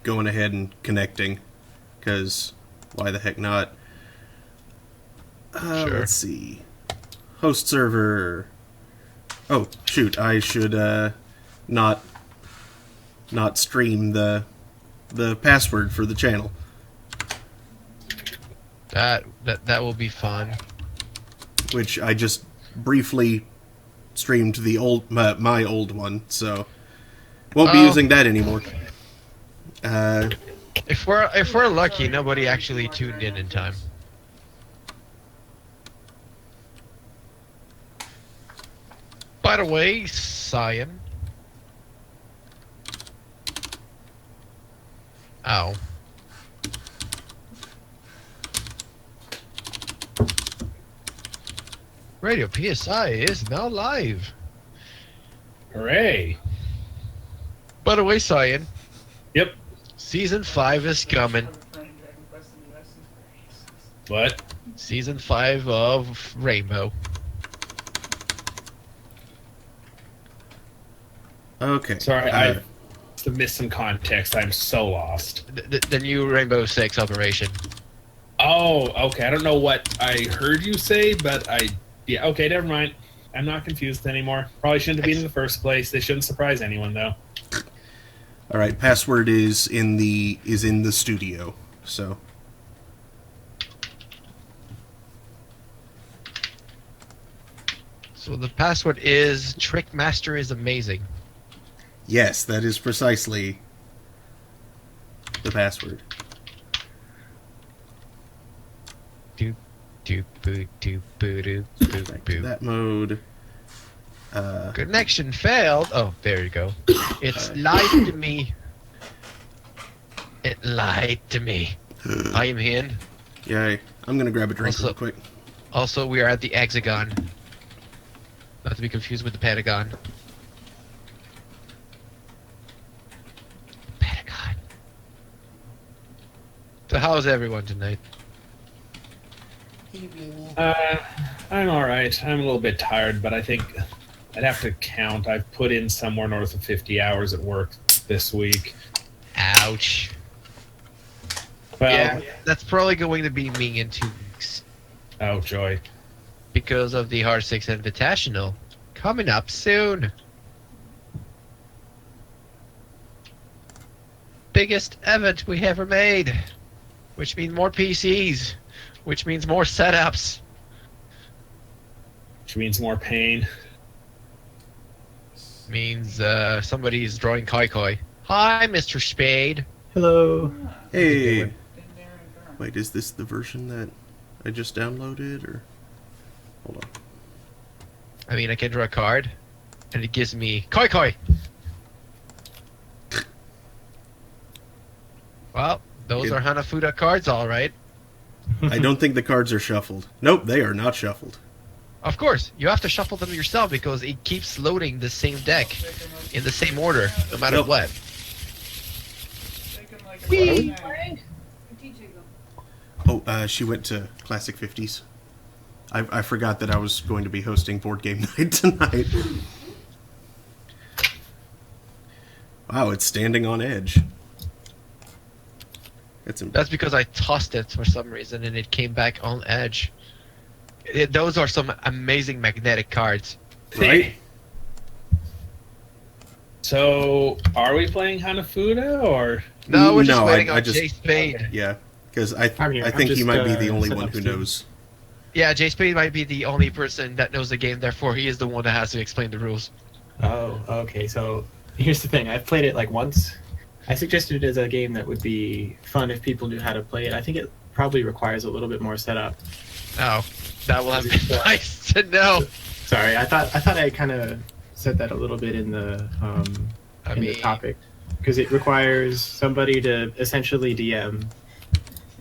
going ahead and connecting, because why the heck not? Sure. Let's see. Host server. Oh, shoot, I should not stream the password for the channel. That will be fun. Which I just briefly streamed the my old one, so won't be using that anymore. If we're lucky, nobody actually tuned in time. By the way, Cyan. Ow. Radio PSI is now live. Hooray! By the way, Cyan. Yep. Season 5 is coming. What? Season 5 of Rainbow. Okay. Sorry, I missed some context. I'm so lost. The new Rainbow Six operation. Oh, okay. I don't know what I heard you say, but yeah, okay, never mind. I'm not confused anymore. Probably shouldn't have been in the first place. They shouldn't surprise anyone, though. All right, password is in the studio. So the password is Trickmaster is amazing. yes, that is precisely the password. Back to that mode. Connection failed. Oh, there you go. It's lied to me. It lied to me. I am in. Yay. I'm gonna grab a drink real quick. Also, we are at the Hexagon. Not to be confused with the Pentagon. Pentagon. So how's everyone tonight? I'm alright. I'm a little bit tired, but I think I'd have to count. I've put in somewhere north of 50 hours at work this week. Ouch. Well, Yeah, that's probably going to be me in 2 weeks. Oh, joy. Because of the Hard 6 Invitational. Coming up soon. Biggest event we ever made. Which means more PCs. Which means more setups. Which means more pain. Means somebody's drawing Koi Koi. Hi, Mr. Spade. Hello. Hey. Wait, is this the version that I just downloaded, or hold on? I mean, I can draw a card, and it gives me Koi Koi. Well, those are Hanafuda cards, all right. I don't think the cards are shuffled. Nope, they are not shuffled. Of course, you have to shuffle them yourself because it keeps loading the same deck in the same order, no matter what. Whee! Oh, she went to Classic 50s. I forgot that I was going to be hosting Board Game Night tonight. Wow, it's standing on edge. That's because I tossed it for some reason and it came back on edge. Those are some amazing magnetic cards. Right? So, are we playing Hanafuda, or...? No, we're just No, waiting I on just- Jay Spade. Okay. Yeah, because I I'm think he just, might be the only setting one up who Steam. knows. Yeah, Jay Spade might be the only person that knows the game, therefore he is the one that has to explain the rules. Oh, okay. So here's the thing. I've played it like once. I suggested it as a game that would be fun if people knew how to play it. I think it probably requires a little bit more setup. Oh, that will have been nice to know. Sorry, I thought I kind of said that a little bit in the the topic, because it requires somebody to essentially DM.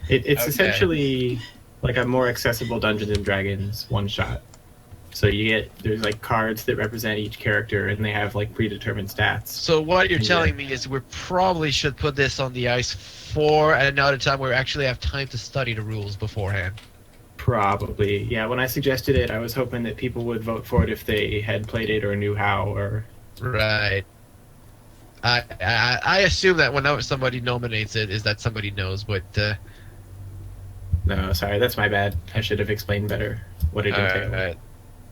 It's Okay. essentially like a more accessible Dungeons and Dragons one shot. So there's like cards that represent each character, and they have like predetermined stats. So what you're Yeah. telling me is we probably should put this on the ice for another time where we actually have time to study the rules beforehand. Probably, yeah. When I suggested it, I was hoping that people would vote for it if they had played it or knew how, or Right. I assume that whenever somebody nominates it, is that somebody knows, but No, sorry, that's my bad. I should have explained better what it entailed.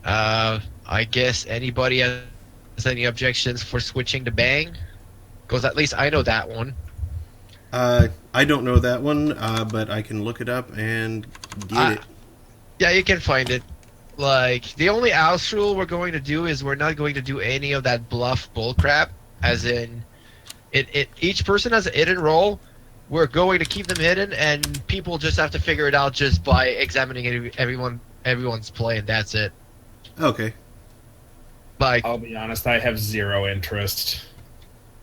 I guess anybody has any objections for switching to Bang? Because at least I know that one. I don't know that one, but I can look it up and get it. Yeah, you can find it. Like, the only house rule we're going to do is we're not going to do any of that bluff bullcrap. As in, each person has a hidden role. We're going to keep them hidden, and people just have to figure it out just by examining everyone's play, and that's it. Okay. Like, I'll be honest, I have zero interest.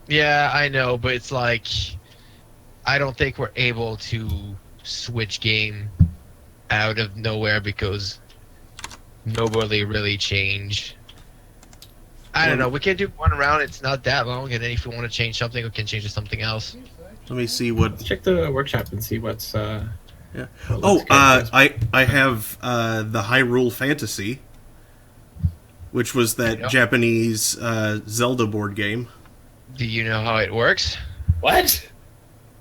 Yeah, I know, but it's like, I don't think we're able to switch game out of nowhere because nobody really changed. I don't know. We can do one round. It's not that long, and then if we want to change something, we can change it to something else. Let me see what. Let's check the workshop and see what's. Yeah. I have the Hyrule Fantasy, which was that Japanese Zelda board game. Do you know how it works? What?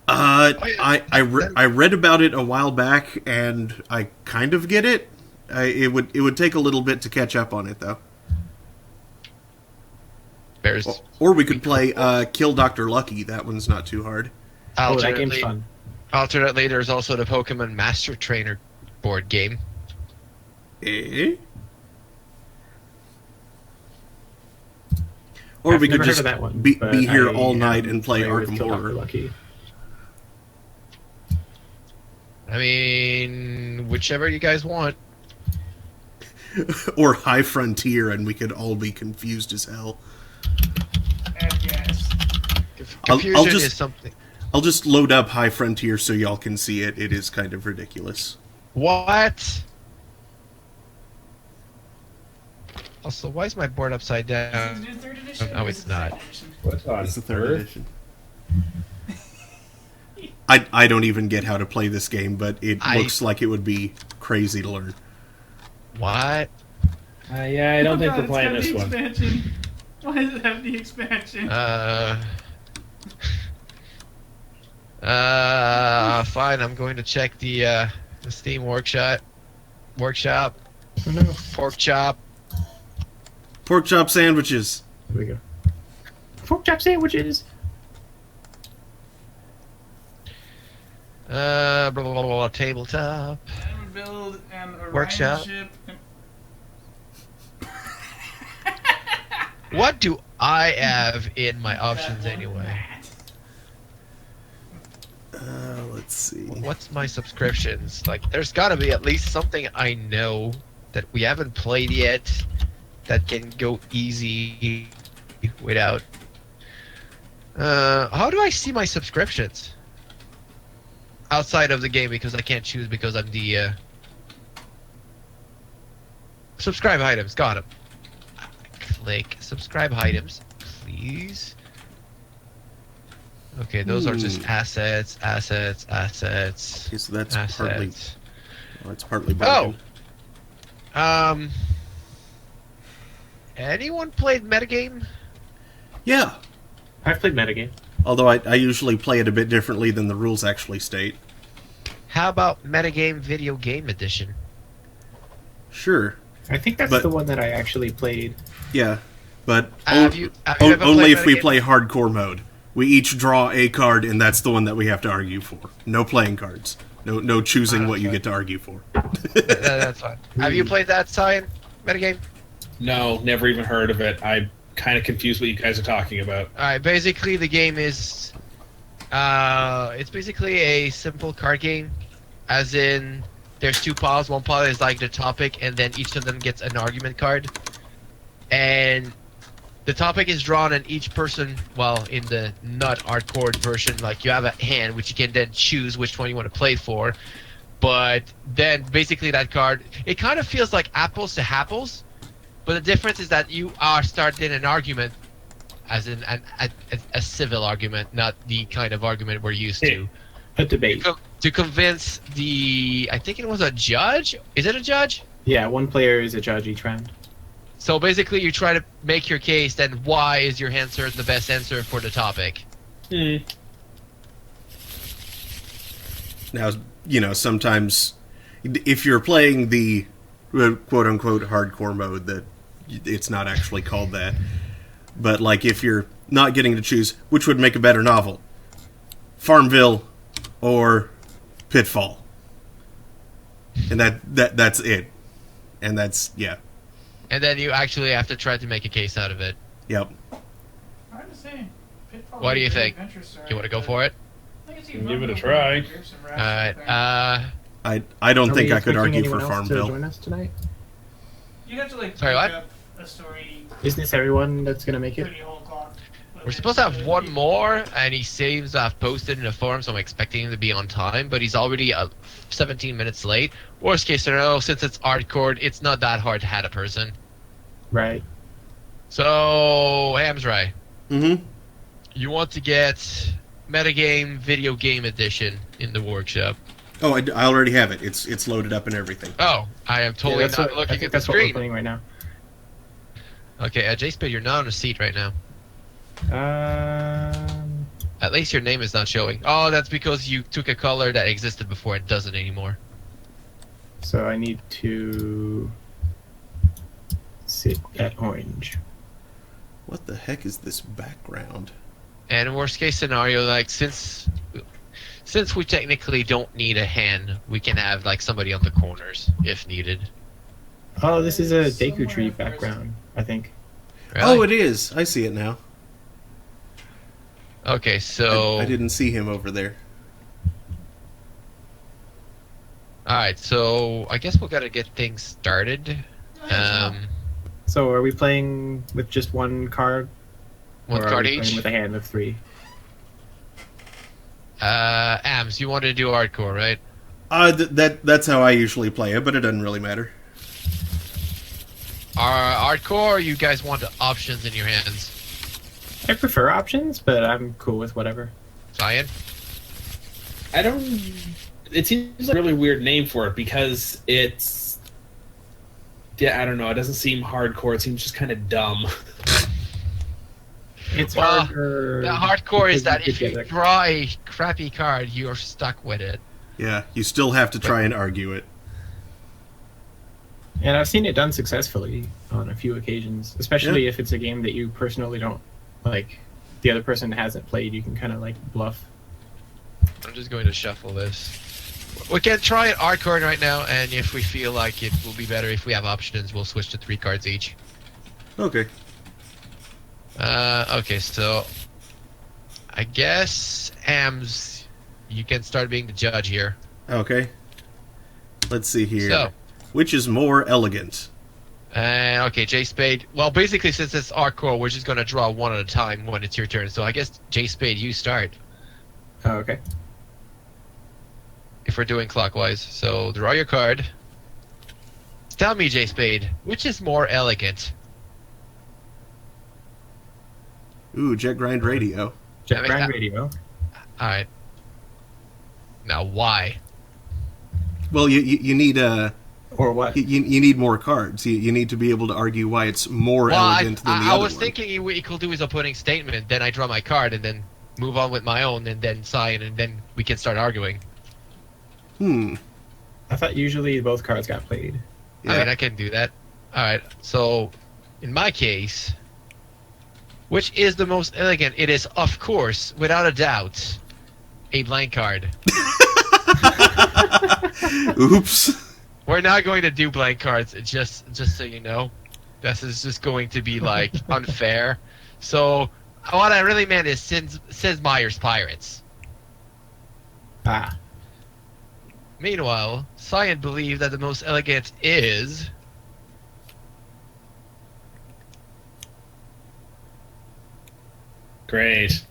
I read about it a while back, and I kind of get it. It would take a little bit to catch up on it, though. Or we could play Kill Dr. Lucky. That one's not too hard. That game's fun. Alternately, there's also the Pokemon Master Trainer board game. Eh? Or we could just be here all night and play Arkham Horror. Lucky. I mean, whichever you guys want. Or High Frontier, and we could all be confused as hell. Yes. Confusion is something. I'll just load up High Frontier so y'all can see it. It is kind of ridiculous. What? Also, why is my board upside down? Is it third edition? Oh, it's not. What's on It's the third edition. I don't even get how to play this game, but it looks like it would be crazy to learn. What? Yeah, I don't think we're playing this one. Expansion. Why does it have the expansion? Fine. I'm going to check the Steam Workshop. Oh, no. Pork chop. Pork chop sandwiches. Here we go. Pork chop sandwiches. Blah, blah, blah, blah, tabletop. And build an Orion Workshop. ship. What do I have in my options anyway? Let's see. What's my subscriptions? Like, there's got to be at least something I know that we haven't played yet that can go easy without. How do I see my subscriptions? Outside of the game, because I can't choose because I'm the subscribe items. Got them. Click subscribe items, please. Okay, those are just assets. Okay, so that's partly. Oh, it's partly broken. Anyone played metagame? Yeah. I've played metagame. Although I usually play it a bit differently than the rules actually state. How about metagame video game edition? Sure. I think that's the one that I actually played. Yeah, but Have you ever only played if we metagame? play hardcore mode. We each draw a card, and that's the one that we have to argue for. No playing cards. No choosing what you get to argue for. That's fine. Have you played that Cyan metagame? No, never even heard of it. I'm kind of confused what you guys are talking about. Alright, basically the game is it's basically a simple card game, as in there's two piles. One pile is like the topic, and then each of them gets an argument card, and the topic is drawn, and each person, well, in the not hardcore version, like you have a hand which you can then choose which one you want to play for, but then basically that card, it kind of feels like apples to apples, but the difference is that you are starting an argument, as in a civil argument, not the kind of argument we're used to. A debate. To convince I think it was a judge? Is it a judge? Yeah, one player is a judge each round. So basically, you try to make your case. Then why is your answer the best answer for the topic? Now, sometimes if you're playing the quote-unquote hardcore mode, that it's not actually called that. But, like, if you're not getting to choose which would make a better novel, Farmville or Pitfall. And that's it. And that's, yeah. And then you actually have to try to make a case out of it. Yep. I'm just saying. Pitfall What do you is a think? great adventure story, You want to go but for it? I think it's Give it a try. Alright, I don't think I could expecting argue for anyone else to Farmville. join us tonight? You have to like Sorry, make what? up a story Isn't this everyone that's gonna make it? pretty whole clock. we're supposed to have one more, and he seems to have posted in the forum, so I'm expecting him to be on time, but he's already 17 minutes late. Worst case scenario, since it's hardcore, it's not that hard to add a person. Right. So, Hamsrai, Mm-hmm. you want to get Metagame Video Game Edition in the workshop. Oh, I already have it. It's loaded up and everything. Oh, I am totally that's not what- I looking think at the that's what we're screen. playing right now. Okay, J-Spade, you're not on a seat right now. Um, At least your name is not showing. Oh, that's because you took a color that existed before and doesn't anymore. so I need to sit at orange. What the heck is this background? And worst case scenario, like since we technically don't need a hand, we can have like somebody on the corners if needed. Oh, this is a Deku Tree background, I think. Really? Oh, it is. I see it now. Okay, so I didn't see him over there. alright, so I guess we gotta get things started. So are we playing with just one card? One or are card we playing each. with a hand of 3? Ams, you want to do hardcore, right? That's how I usually play it, but it doesn't really matter. Hardcore, or you guys want the options in your hands? I prefer options, but I'm cool with whatever. Cyan? I don't. It seems like a really weird name for it because it's. Yeah, I don't know. It doesn't seem hardcore. It seems just kind of dumb. It's Well, harder. The hardcore is because that you if could you get a- draw a crappy card, you're stuck with it. Yeah, you still have to try and argue it. And I've seen it done successfully on a few occasions, especially if it's a game that you personally don't like. The other person hasn't played, you can kind of like bluff. I'm just going to shuffle this. We can try it hardcore right now, and if we feel like it will be better if we have options, we'll switch to 3 cards each. Okay. Okay, so I guess Ams, you can start being the judge here. Okay. Let's see here. So, Which is more elegant? okay, J Spade. Well, basically, since it's hardcore, we're just gonna draw one at a time when it's your turn. So I guess J Spade, you start. Oh, okay. If we're doing clockwise, so draw your card. Tell me, J Spade, which is more elegant? Ooh, Jet Grind Radio. Jet I mean, Grind that- Radio. All right. Now, why? Well, you need Or what? you need more cards. You need to be able to argue why it's more Well, elegant than the I other was one. thinking what he could do his opening statement, then I draw my card, and then move on with my own, and then sign, and then we can start arguing. I thought usually both cards got played. Yeah. I mean, I can do that. Alright, so, in my case, which is the most elegant? It is, of course, without a doubt, a blank card. Oops. We're not going to do blank cards, just so you know. This is just going to be, like, unfair. So, what I really meant is Sid Meier's Pirates. Ah. Meanwhile, Cyan believed that the most elegant is... Great.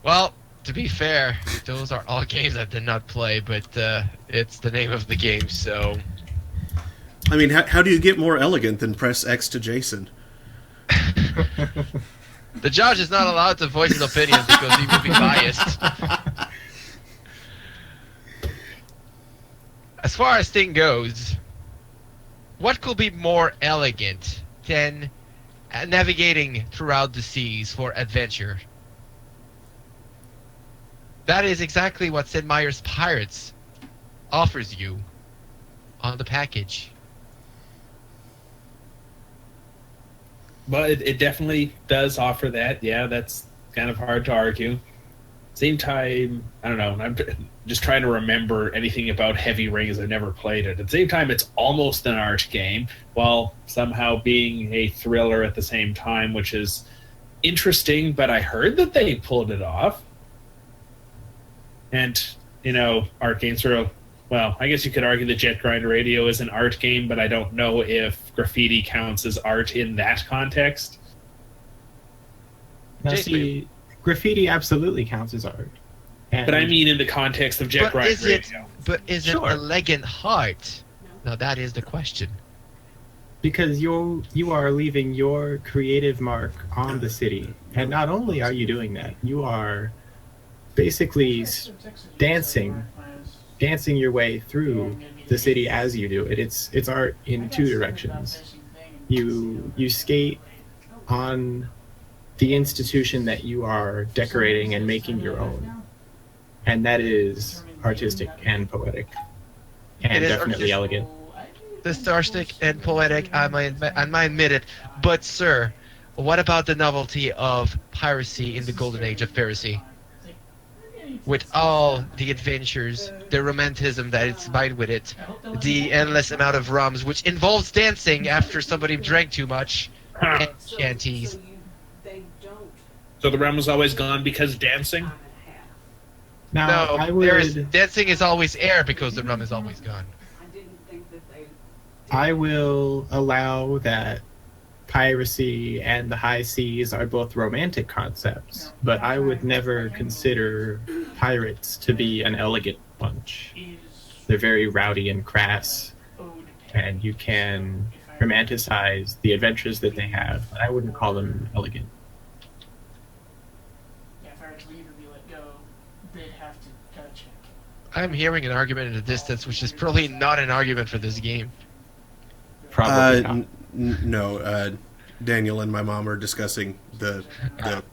Well, to be fair, those are all games I did not play, but it's the name of the game, so... I mean, how do you get more elegant than press X to Jason? The judge is not allowed to voice his opinion because he will be biased. As far as thing goes, what could be more elegant than navigating throughout the seas for adventure? That is exactly what Sid Meier's Pirates offers you on the package. But it definitely does offer that. Yeah, that's kind of hard to argue. Same time, I don't know. I'm just trying to remember anything about Heavy Rain as I've never played it. At the same time, it's almost an art game, while somehow being a thriller at the same time, which is interesting. But I heard that they pulled it off. And, art games are, well, I guess you could argue that Jet Grind Radio is an art game, but I don't know if graffiti counts as art in that context. Now, see, graffiti absolutely counts as art. But I mean in the context of Jet Grind Radio. But is it elegant art? Now, that is the question. Because you are leaving your creative mark on the city. And not only are you doing that, you are basically dancing your way through the city as you do it. It's art in two directions. You skate on the institution that you are decorating and making your own, and that is artistic and poetic, and definitely elegant. This artistic and poetic, I might admit it. But sir, what about the novelty of piracy in the golden age of piracy? With all the adventures, the romanticism that it's combined with it, the endless amount of rums, which involves dancing after somebody drank too much, and shanties. So the rum was always gone because dancing? Now, no, dancing is always air because the rum is always gone. I will allow that piracy and the high seas are both romantic concepts, but I would never consider pirates to be an elegant bunch. They're very rowdy and crass, and you can romanticize the adventures that they have, but I wouldn't call them elegant. I'm hearing an argument in the distance, which is probably not an argument for this game. Probably not. No, Daniel and my mom are discussing the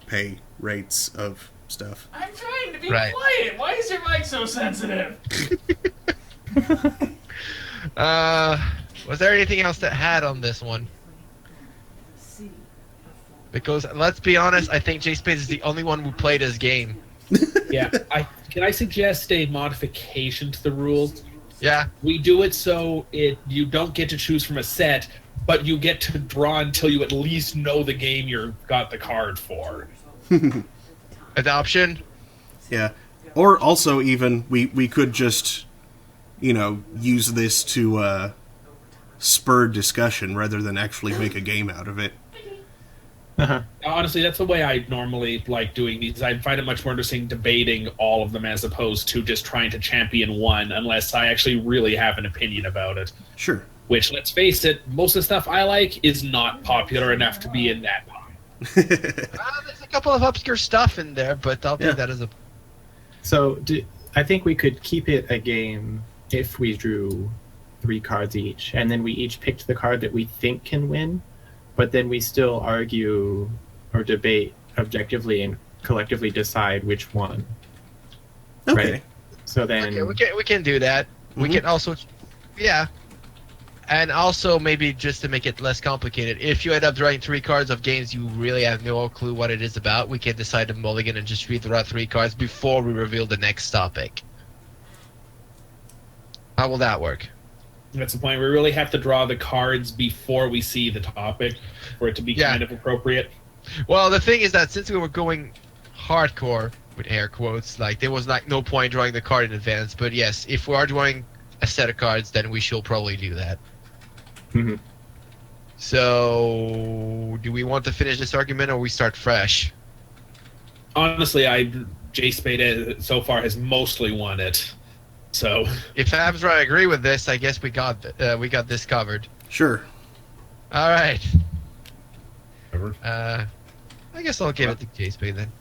pay rates of stuff. I'm trying to be quiet. Why is your mic so sensitive? Was there anything else that had on this one? Because let's be honest, I think J Spades is the only one who played this game. Yeah, can I suggest a modification to the rules? Yeah. We do it so you don't get to choose from a set, but you get to draw until you at least know the game you got the card for. Adoption? Yeah. Or also even, we could just, use this to spur discussion rather than actually make a game out of it. Uh-huh. Honestly, that's the way I normally like doing these. I find it much more interesting debating all of them as opposed to just trying to champion one, unless I actually really have an opinion about it. Sure. Which, let's face it, most of the stuff I like is not popular enough to be in that pile. There's a couple of obscure stuff in there, but I'll take that as a... So, I think we could keep it a game if we drew 3 cards each, and then we each picked the card that we think can win, but then we still argue or debate objectively and collectively decide which one. Okay. Right? So then... Okay, we can do that. Mm-hmm. We can also... Yeah. And also, maybe just to make it less complicated, if you end up drawing 3 cards of games you really have no clue what it is about, we can decide to mulligan and just redraw 3 cards before we reveal the next topic. How will that work? That's the point. We really have to draw the cards before we see the topic for it to be kind of appropriate. Well, the thing is that since we were going hardcore, with air quotes, there was no point drawing the card in advance, but yes, if we are drawing a set of cards, then we should probably do that. Mm-hmm. So, do we want to finish this argument or we start fresh? Honestly, J Spade so far has mostly won it. So, if Absra agree with this, I guess we got this covered. Sure. All right. I guess I'll give it to J Spade then.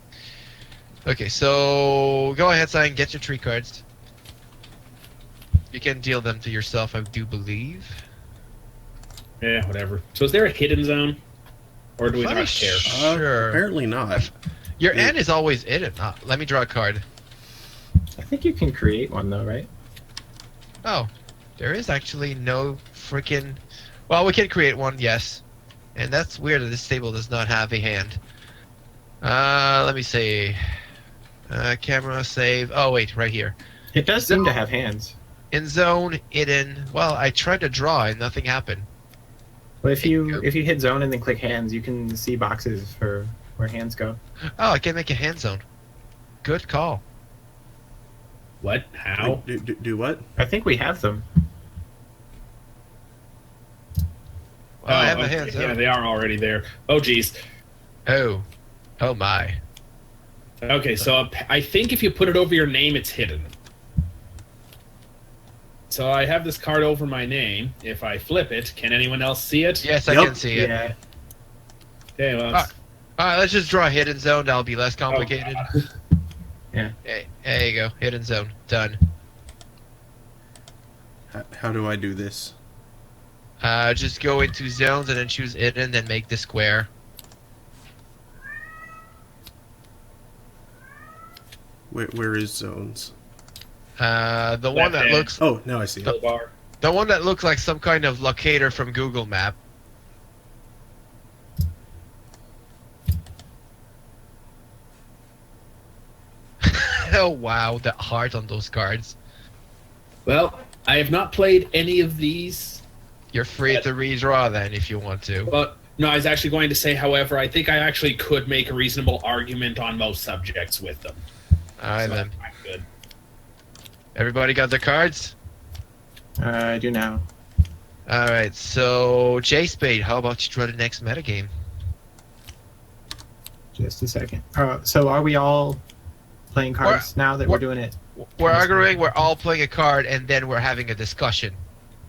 Okay, so go ahead, Sign. Get your 3 cards. You can deal them to yourself, I do believe. Yeah, whatever. So is there a hidden zone? Or do we not care? Sure. Apparently not. Your end is always in it. Let me draw a card. I think you can create one though, right? Oh, there is actually no freaking... Well, we can create one, yes. And that's weird that this table does not have a hand. Let me see. Camera, save. Oh, wait, right here. It does seem to have hands. In zone, hidden. Well, I tried to draw and nothing happened. Well, if you hit zone and then click hands, you can see boxes for where hands go. Oh, I can make a hand zone. Good call. What? How? Do what? I think we have them. Well, I have a hand zone. Yeah, they are already there. Oh, geez. Oh. Oh, my. Okay, so I think if you put it over your name, it's hidden. So I have this card over my name. If I flip it, can anyone else see it? Yes, I Yep. can see it. Yeah. Okay, well, All right, let's just draw a hidden zone. That'll be less complicated. Yeah. Hey, there you go. Hidden zone. Done. How do I do this? Just go into zones and then choose hidden, then make the square. Where is zones? The one that hand. looks... Oh, now I see it. bar. The one that looks like some kind of locator from Google Map. Oh wow, the heart on those cards. Well, I have not played any of these. You're free to redraw then if you want to. But no, I was actually going to say, however, I think I actually could make a reasonable argument on most subjects with them. Alright So then. I'm good. Everybody got their cards? I do now. Alright, so J-Spade, how about you draw the next metagame? Just a second. So are we all playing cards now that we're doing it? We're arguing, we're all playing a card, and then we're having a discussion.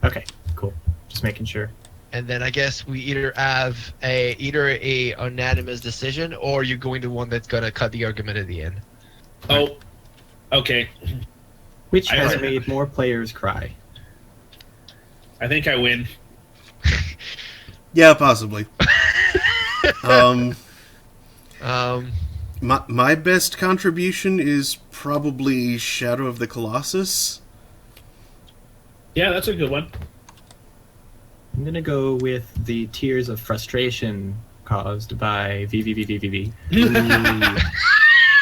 Okay, cool. Just making sure. And then I guess we either have a unanimous decision, or you're going to one that's gonna cut the argument at the end. Oh, okay. Which I has heard- made more players cry? I think I win. Yeah, possibly. My best contribution is probably Shadow of the Colossus. Yeah, that's a good one. I'm gonna go with the tears of frustration caused by VVVVVV.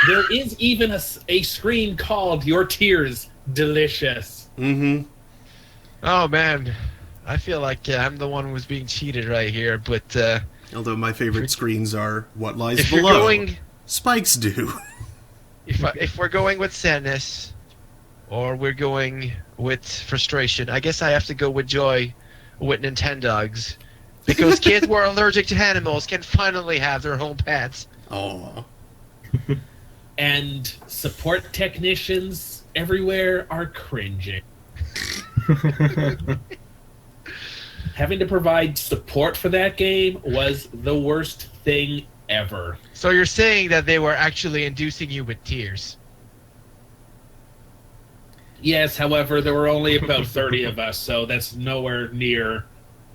There is even a screen called Your Tears Delicious. Mm-hmm. Oh man, I feel like I'm the one who's being cheated right here, but Although my favorite screens are What Lies if you're Below. going... Spikes do. If we're going with sadness, or we're going with frustration, I guess I have to go with joy, with Nintendogs, because kids who are allergic to animals can finally have their own pets. Oh. And support technicians everywhere are cringing. Having to provide support for that game was the worst thing ever. So you're saying that they were actually inducing you with tears? Yes, however, there were only about 30 of us, so that's nowhere near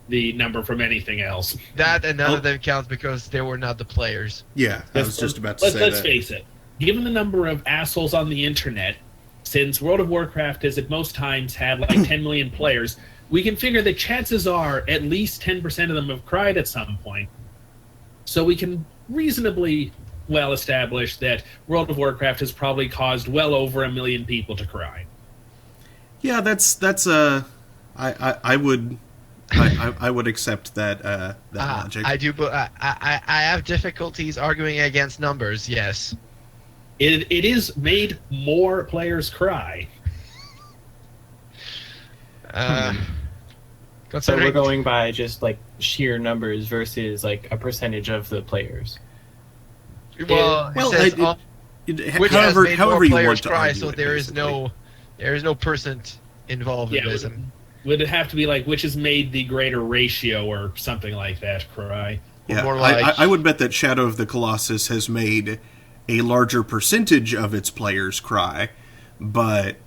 the number from anything else. That and none of them counts because they were not the players. Yeah, I was just about to say Let's that. face it. Given the number of assholes on the internet, since World of Warcraft has at most times had like 10 million players, we can figure that chances are at least 10% of them have cried at some point. So we can reasonably well establish that World of Warcraft has probably caused well over 1 million people to cry. Yeah, I would accept that logic. I do, but I have difficulties arguing against numbers. Yes. It is made more players cry. So we're Considering going by just like sheer numbers versus like a percentage of the players. well, Well, it says, which has made however more you players want to cry, argue so it, there is basically. no percent involved in Yeah, this. would it have to be like which has made the greater ratio or something like that cry? Yeah, more like- I would bet that Shadow of the Colossus has made a larger percentage of its players cry, but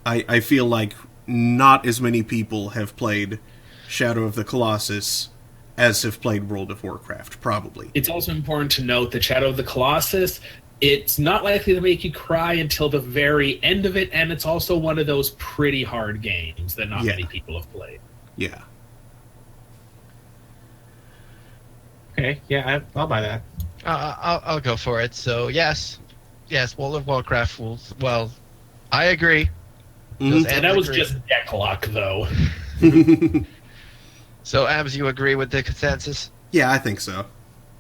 I feel like not as many people have played Shadow of the Colossus as have played World of Warcraft, probably. It's also important to note that Shadow of the Colossus, it's not likely to make you cry until the very end of it, and it's also one of those pretty hard games that not many people have played. Yeah. Okay, yeah, I'll buy that. I'll go for it. So yes, World of Warcraft rules. Well, I agree. Mhm. And that was just deck luck, though. So, Abs, you agree with the consensus? Yeah, I think so.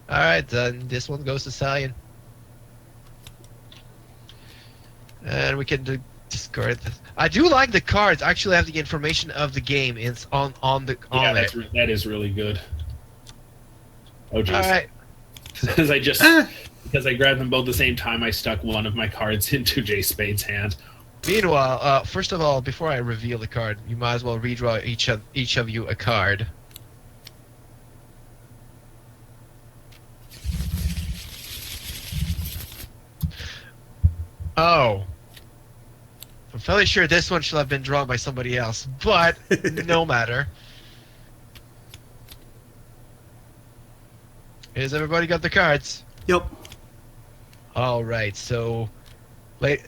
All right, then this one goes to Salian. And we can discard this. I do like the cards. Actually, have the information of the game. It's on it. That is really good. Oh, jeez. All right. Because I grabbed them both at the same time, I stuck one of my cards into Jay Spade's hand. Meanwhile, first of all, before I reveal the card, you might as well redraw each of you a card. Oh. I'm fairly sure this one should have been drawn by somebody else, but no matter. Has everybody got the cards? Yep. Alright, so...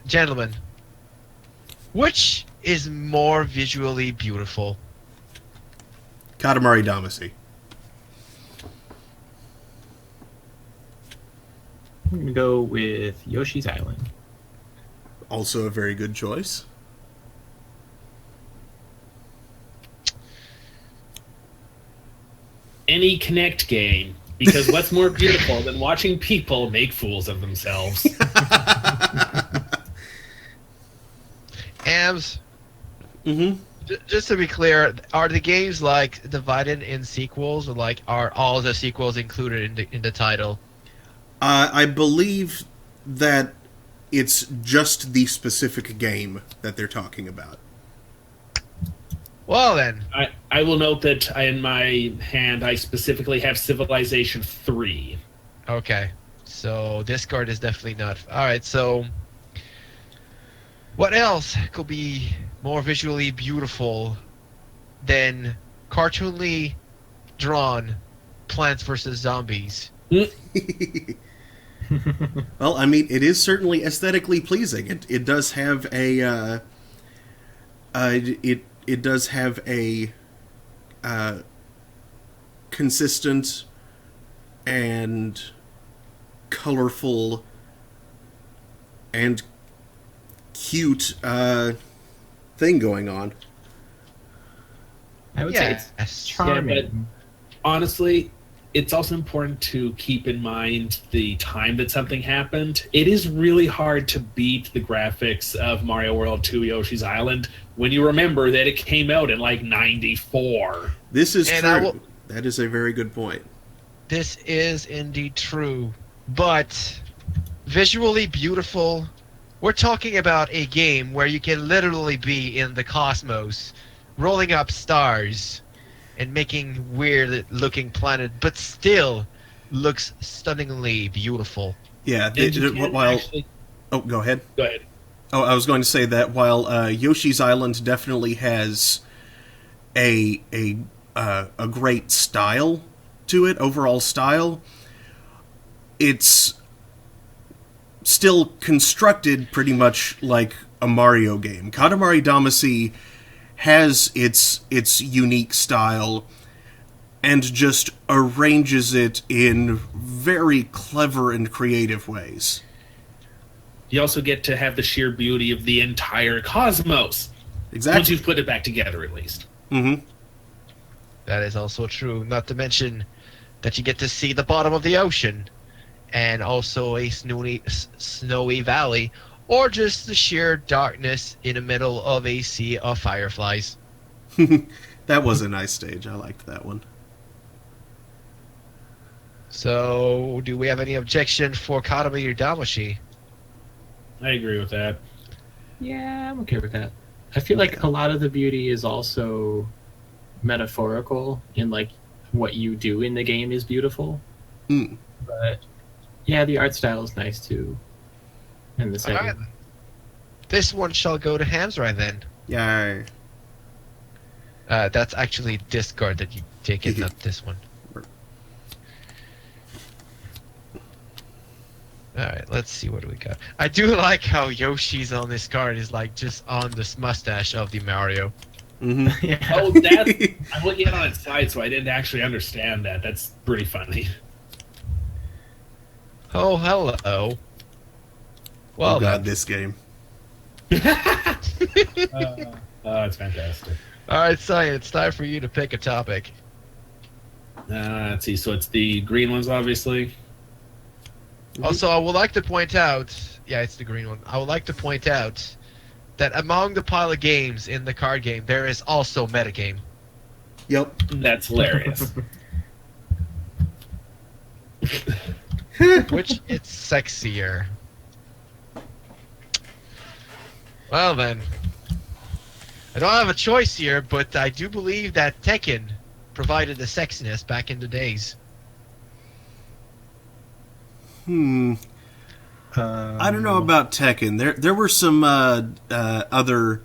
Gentlemen, which is more visually beautiful? Katamari Damacy. I'm going to go with Yoshi's Island. Also a very good choice. Any Kinect game, because what's more beautiful than watching people make fools of themselves? Abs, Mm-hmm. just to be clear, are the games like divided in sequels, or like are all the sequels included in the title? I believe that it's just the specific game that they're talking about. Well then, I will note that in my hand I specifically have Civilization 3. okay. So this card is definitely not. All right. So what else could be more visually beautiful than cartoonly drawn Plants vs. Zombies? Well, I mean, it is certainly aesthetically pleasing. It does have a it does have a consistent and colorful and cute thing going on. I would say it's charming. Yeah, but honestly, it's also important to keep in mind the time that something happened. It is really hard to beat the graphics of Mario World 2 Yoshi's Island when you remember that it came out in like 94. This is true. That is a very good point. This is indeed true, but visually beautiful. We're talking about a game where you can literally be in the cosmos, rolling up stars, and making weird-looking planet, but still looks stunningly beautiful. Yeah. Oh, go ahead. Go ahead. Oh, I was going to say that while Yoshi's Island definitely has a great style to it, overall style, it's still constructed pretty much like a Mario game. Katamari Damacy has its unique style and just arranges it in very clever and creative ways. You also get to have the sheer beauty of the entire cosmos. Exactly. Once you've put it back together, at least. Mm-hmm. That is also true, not to mention that you get to see the bottom of the ocean, and also a snowy valley, or just the sheer darkness in the middle of a sea of fireflies. That was a nice stage. I liked that one. So, do we have any objection for Katamari Damacy? I agree with that. Yeah, I'm okay with that. I feel like a lot of the beauty is also metaphorical in like what you do in the game is beautiful. Mm. But yeah, the art style is nice too. And the setting. Alright. This one shall go to Hamsrai then. Yay. That's actually this card that you take it, not this one. Alright, let's see what we got. I do like how Yoshi's on this card is like just on this mustache of the Mario. Mm-hmm. Yeah. Oh, that I'm looking at it on its side, so I didn't actually understand that. That's pretty funny. Oh, hello. Well, Oh god, this game. It's fantastic. Alright, Cyan, it's time for you to pick a topic. Let's see. So it's the green ones, obviously. Also, I would like to point out... Yeah, it's the green one. I would like to point out that among the pile of games in the card game, there is also metagame. Yep. That's hilarious. Which it's sexier. Well then, I don't have a choice here, but I do believe that Tekken provided the sexiness back in the days. I don't know about Tekken. There were some other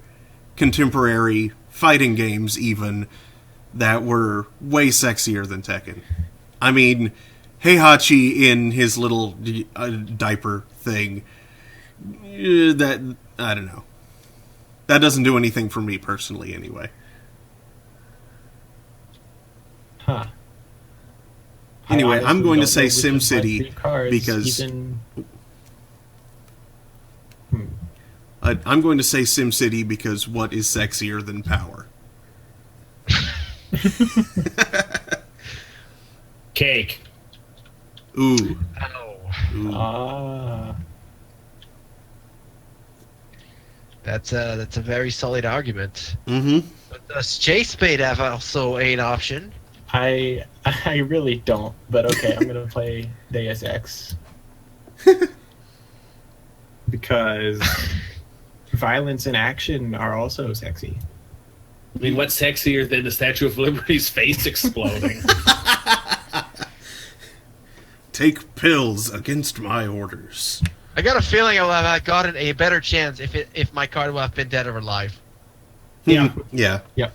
contemporary fighting games even that were way sexier than Tekken. I mean, Heihachi in his little diaper thing. That I don't know. That doesn't do anything for me personally, anyway. Huh. Anyway, I I'm going to say honestly don't know which of my SimCity three cards because even... I'm going to say SimCity because what is sexier than power? Cake. Ooh. Oh. Ooh. That's a very solid argument. Mm-hmm. But does Chase Spade have also an option? I really don't, but okay, I'm gonna play Deus Ex. Because violence and action are also sexy. I mean, what's sexier than the Statue of Liberty's face exploding? Take pills against my orders. I got a feeling I would have gotten a better chance if my card would have been dead or alive. Yeah. Yeah. Yep.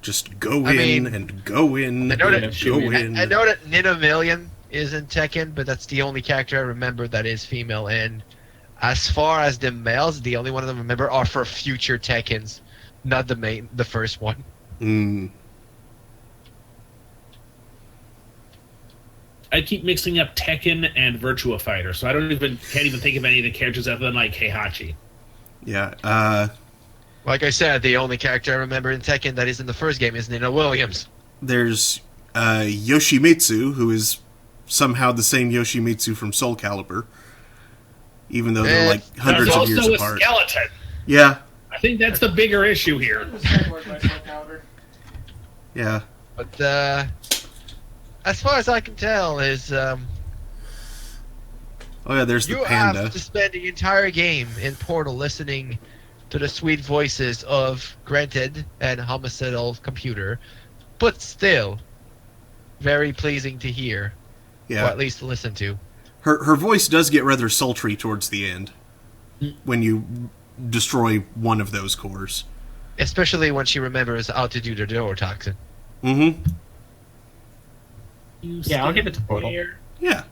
Just go I in mean, and go in I know and that- go in. I know that Nina Million is in Tekken, but that's the only character I remember that is female. And as far as the males, the only one of them I remember are for future Tekkens, not the first one. Mm. I keep mixing up Tekken and Virtua Fighter, so I can't even think of any of the characters other than like Heihachi. Yeah. Like I said, the only character I remember in Tekken that is in the first game is Nina Williams. There's Yoshimitsu, who is somehow the same Yoshimitsu from Soul Calibur, even though they're like hundreds There's of also years a apart. skeleton. Yeah. I think that's the bigger issue here. Yeah. But as far as I can tell, is Oh yeah, there's the you panda. have to spend the entire game in Portal listening to the sweet voices of Granted and Homicidal Computer, but still very pleasing to hear, Yeah. or at least to listen to. Her voice does get rather sultry towards the end when you destroy one of those cores. Especially when she remembers how to do the door toxin. Mm-hmm. Yeah, I'll give it to Portal. Yeah.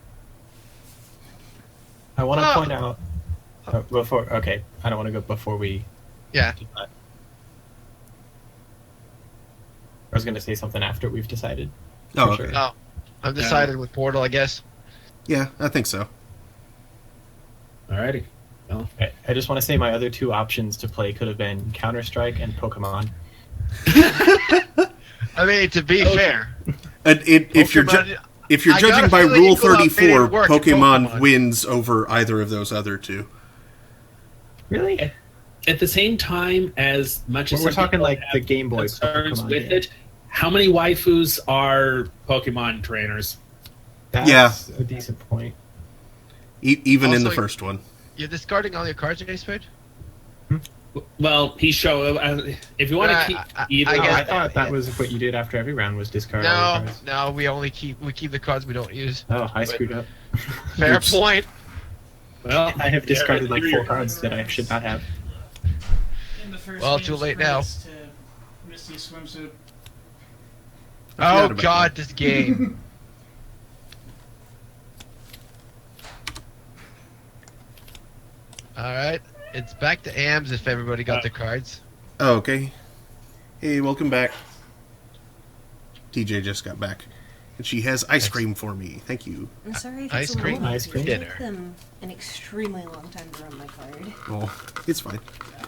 I want to point out before. Okay, I don't want to go before we. Yeah. do that. I was going to say something after we've decided. Oh, For okay. sure. Oh, I've decided with Portal, I guess. Yeah, I think so. Alrighty. Well, I just want to say my other two options to play could have been Counter-Strike and Pokemon. I mean, to be fair, And if you're I got judging a by feeling Rule you could have made it 34, work in Pokemon Pokemon. wins over either of those other two. Really? at the same time, as much as We're some talking people like the have Game Boy concerns Pokemon with game. it, how many waifus are Pokemon trainers? That's a decent point. Even in the Also, first one. you're discarding all your cards in Spade? Well, he showed. If you want to keep either, I Oh, guess- I thought that was what you did after every round was discard all No, the cards. no, we keep the cards we don't use. Oh, I screwed up. Fair Oops. point. well, I have discarded like yeah, 4 cards that I should not have. Well, too late now. Misty swimsuit. I forgot Oh about god, that. this game. Alright, it's back to AMs if everybody got the cards. Oh, okay. Hey, welcome back. TJ just got back. And she has ice cream for me. Thank you. I'm sorry if Ice it's a cream long. Ice cream. It dinner. took them an extremely long time to run my card. Oh, it's fine.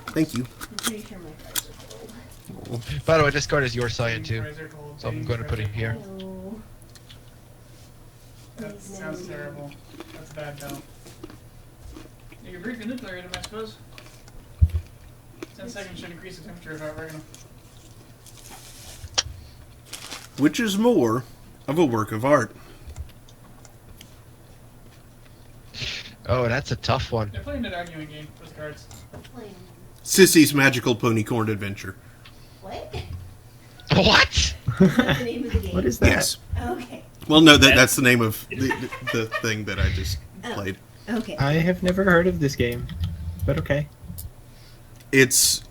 Thank you. I'm pretty sure my cards are full. Oh. By the way, this card is your sign too. Fries are cold. So I'm going to put it here. Hello. That sounds terrible. That's a bad tell. You can brief the nuclear item, I suppose. 10 seconds should increase the temperature of our oregano. Which is more of a work of art? Oh, that's a tough one. They're playing that arguing game with cards. Plain. Sissy's Magical Ponycorn Adventure. What? What? Is that the name of the game? What is that? Yes. Okay. Well, no, that's the name of the thing that I just played. Okay. I have never heard of this game, but okay. It's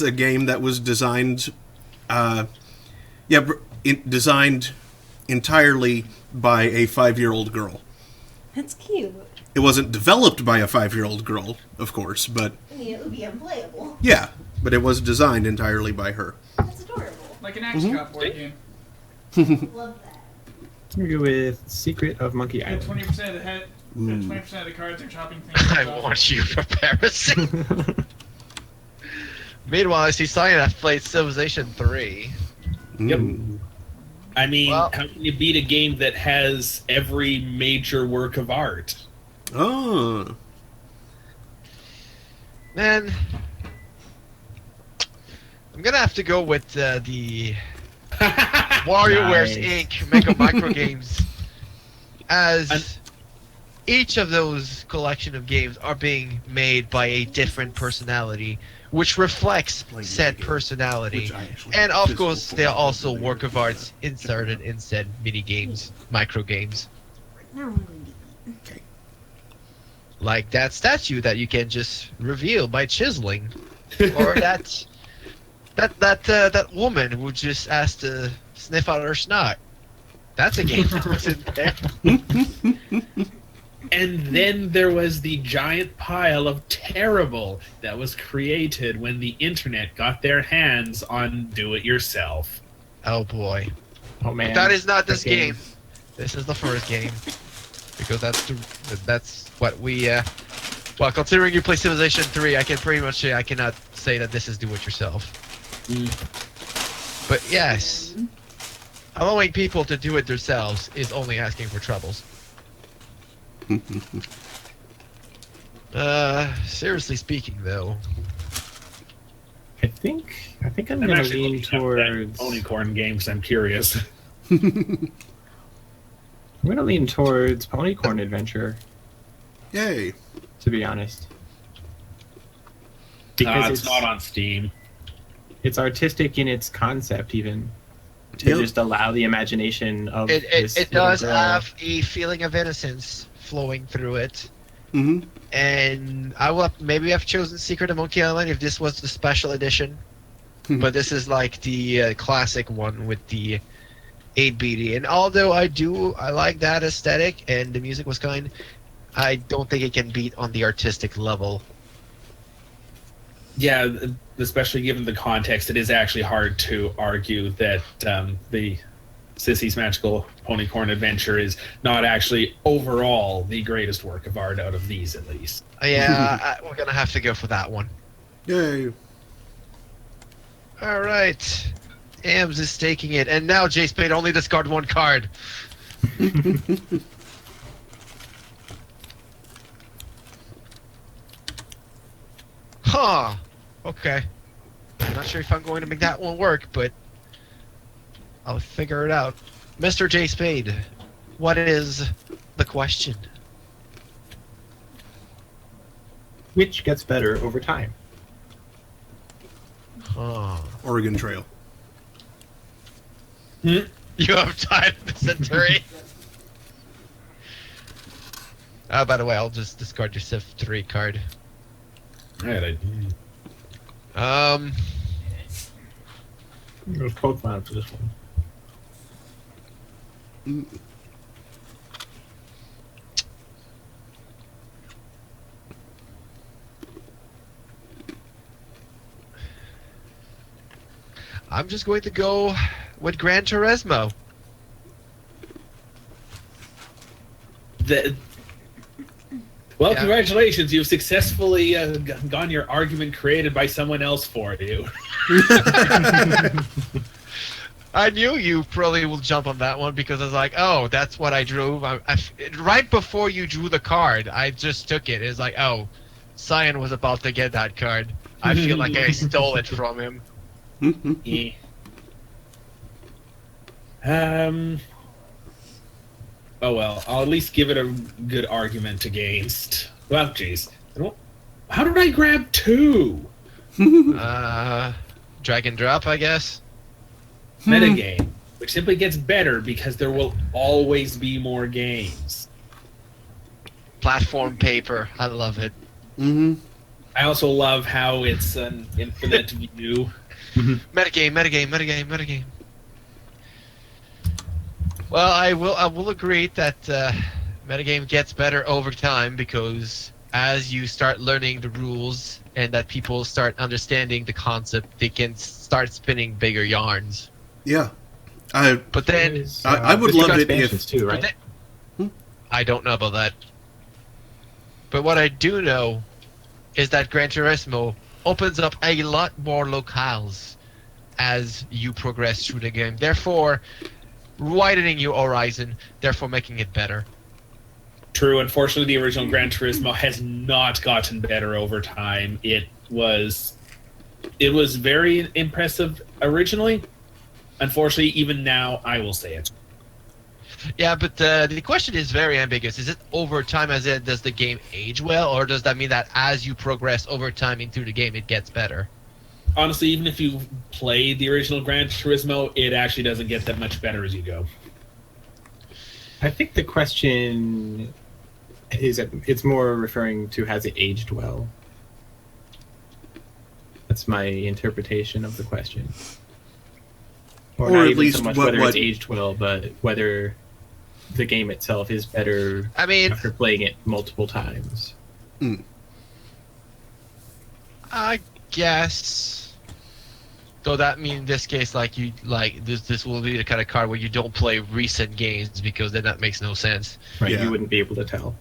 a game that was designed, designed entirely by a 5-year-old girl. That's cute. It wasn't developed by a 5-year-old girl, of course, but I mean, it would be unplayable. yeah, but it was designed entirely by her. That's adorable. Like an axe cop board game. Love that. I'm gonna go with Secret of Monkey You get Island. 20% of the head. Ooh. 20% of the cards are chopping things I off. want you for Paris. Meanwhile, I see Cyan have played Civilization 3. Yep. Mm. I mean, Well- how can you beat a game that has every major work of art? Oh. Man, I'm gonna have to go with the WarioWare's Nice. Inc. Mega Micro Games, as each of those collection of games are being made by a different personality, which reflects said personality. Which I actually And of just course, pulled they're out also of the work of arts inserted in said mini games, micro games. Now I'm going to eat. Like that statue that you can just reveal by chiseling, or that woman who just asked to sniff out her snot. That's a game that was in there. And then there was the giant pile of terrible that was created when the internet got their hands on do-it-yourself. Oh boy, Oh man. that is not this That game. This is the first game, because that's what we. Well, considering you play Civilization 3, I can pretty much say I cannot say that this is do-it-yourself. But yes, allowing people to do it themselves is only asking for troubles. Seriously speaking, though, I think I'm I'm gonna actually lean looking up that towards. Ponycorn games. I'm curious. I'm gonna lean towards Ponycorn Adventure, Yay. to be honest. It's Because not on Steam. it's artistic in its concept, even to Yep. just allow the imagination of it this does little girl. have a feeling of innocence flowing through it. Hmm. And I will maybe have chosen Secret of Monkey Island if this was the special edition, but this is like the classic one with the 8-BD. And although I like that aesthetic and the music was kind, I don't think it can beat on the artistic level. Yeah, especially given the context, it is actually hard to argue that the Sissy's Magical Ponycorn Adventure is not actually overall the greatest work of art out of these, at least. Yeah, we're gonna have to go for that one. Yay. All right, Ams is taking it, and now J Spade only discard one card. Huh. Okay. I'm not sure if I'm going to make that one work, but I'll figure it out. Mr. J Spade, what is the question? Which gets better over time? Huh. Oregon Trail. You have time, Century. By the way, I'll just discard your Civ 3 card. Right, There's Pokemon for this one. I'm just going to go with Gran Turismo. Well, Yeah. congratulations. You've successfully gone your argument created by someone else for you. I knew you probably will jump on that one because I was like, oh, that's what I drew. Right before you drew the card, I just took it. It's like, oh, Cyan was about to get that card. I feel like I stole it from him. Yeah. Oh well, I'll at least give it a good argument against. Well, jeez. How did I grab 2? Drag and drop, I guess. Metagame, which simply gets better because there will always be more games. Platform paper. I love it. Mm-hmm. I also love how it's an infinite view. Metagame. Well, I will agree that metagame gets better over time because as you start learning the rules and that people start understanding the concept, they can start spinning bigger yarns. Yeah. But then There's, I would there's new love it expansions too, but right? then- I don't know about that. But what I do know is that Gran Turismo opens up a lot more locales as you progress through the game. Therefore, widening your horizon, therefore making it better. True, unfortunately, the original Gran Turismo has not gotten better over time. It was very impressive originally. Unfortunately, even now, I will say it. Yeah, but the question is very ambiguous. Is it over time as in does the game age well, or does that mean that as you progress over time into the game, it gets better? Honestly, even if you played the original Gran Turismo, it actually doesn't get that much better as you go. I think the question is it's more referring to has it aged well. That's my interpretation of the question. Or Or not at even least so much what- whether what- it's aged well, but whether the game itself is better I mean, after playing it multiple times. I guess. Though that means in this case, this will be the kind of card where you don't play recent games because then that makes no sense. Right, Yeah. you wouldn't be able to tell.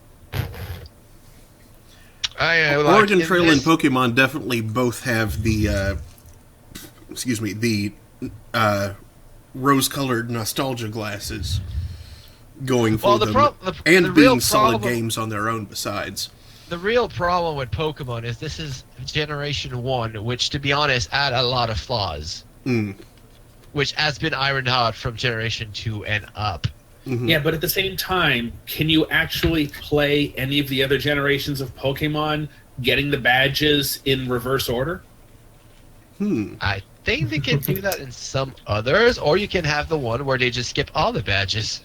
Oregon Trail and Pokemon definitely both have the rose-colored nostalgia glasses going for Well, the them, the real being solid problem- games on their own besides. The real problem with Pokemon is this is Generation 1, which, to be honest, had a lot of flaws. Which has been ironed out from Generation 2 and up. Mm-hmm. Yeah, but at the same time, can you actually play any of the other generations of Pokemon getting the badges in reverse order? I think they can do that in some others, or you can have the one where they just skip all the badges.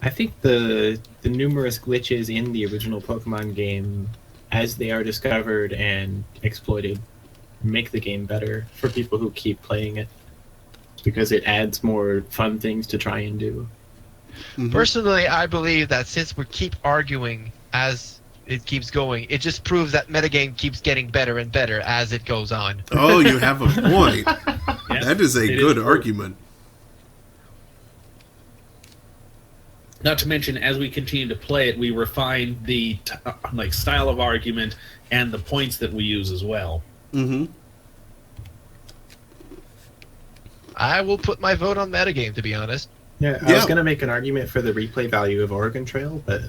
I think the numerous glitches in the original Pokemon game, as they are discovered and exploited, make the game better for people who keep playing it. Because it adds more fun things to try and do. Personally, I believe that since we keep arguing as it keeps going, it just proves that metagame keeps getting better and better as it goes on. Oh, you have a point. Yeah, That is a it good true. argument. Not to mention, as we continue to play it, we refine the style of argument and the points that we use as well. Mm-hmm. I will put my vote on metagame, to be honest. Yeah, I was Yeah. going to make an argument for the replay value of Oregon Trail, but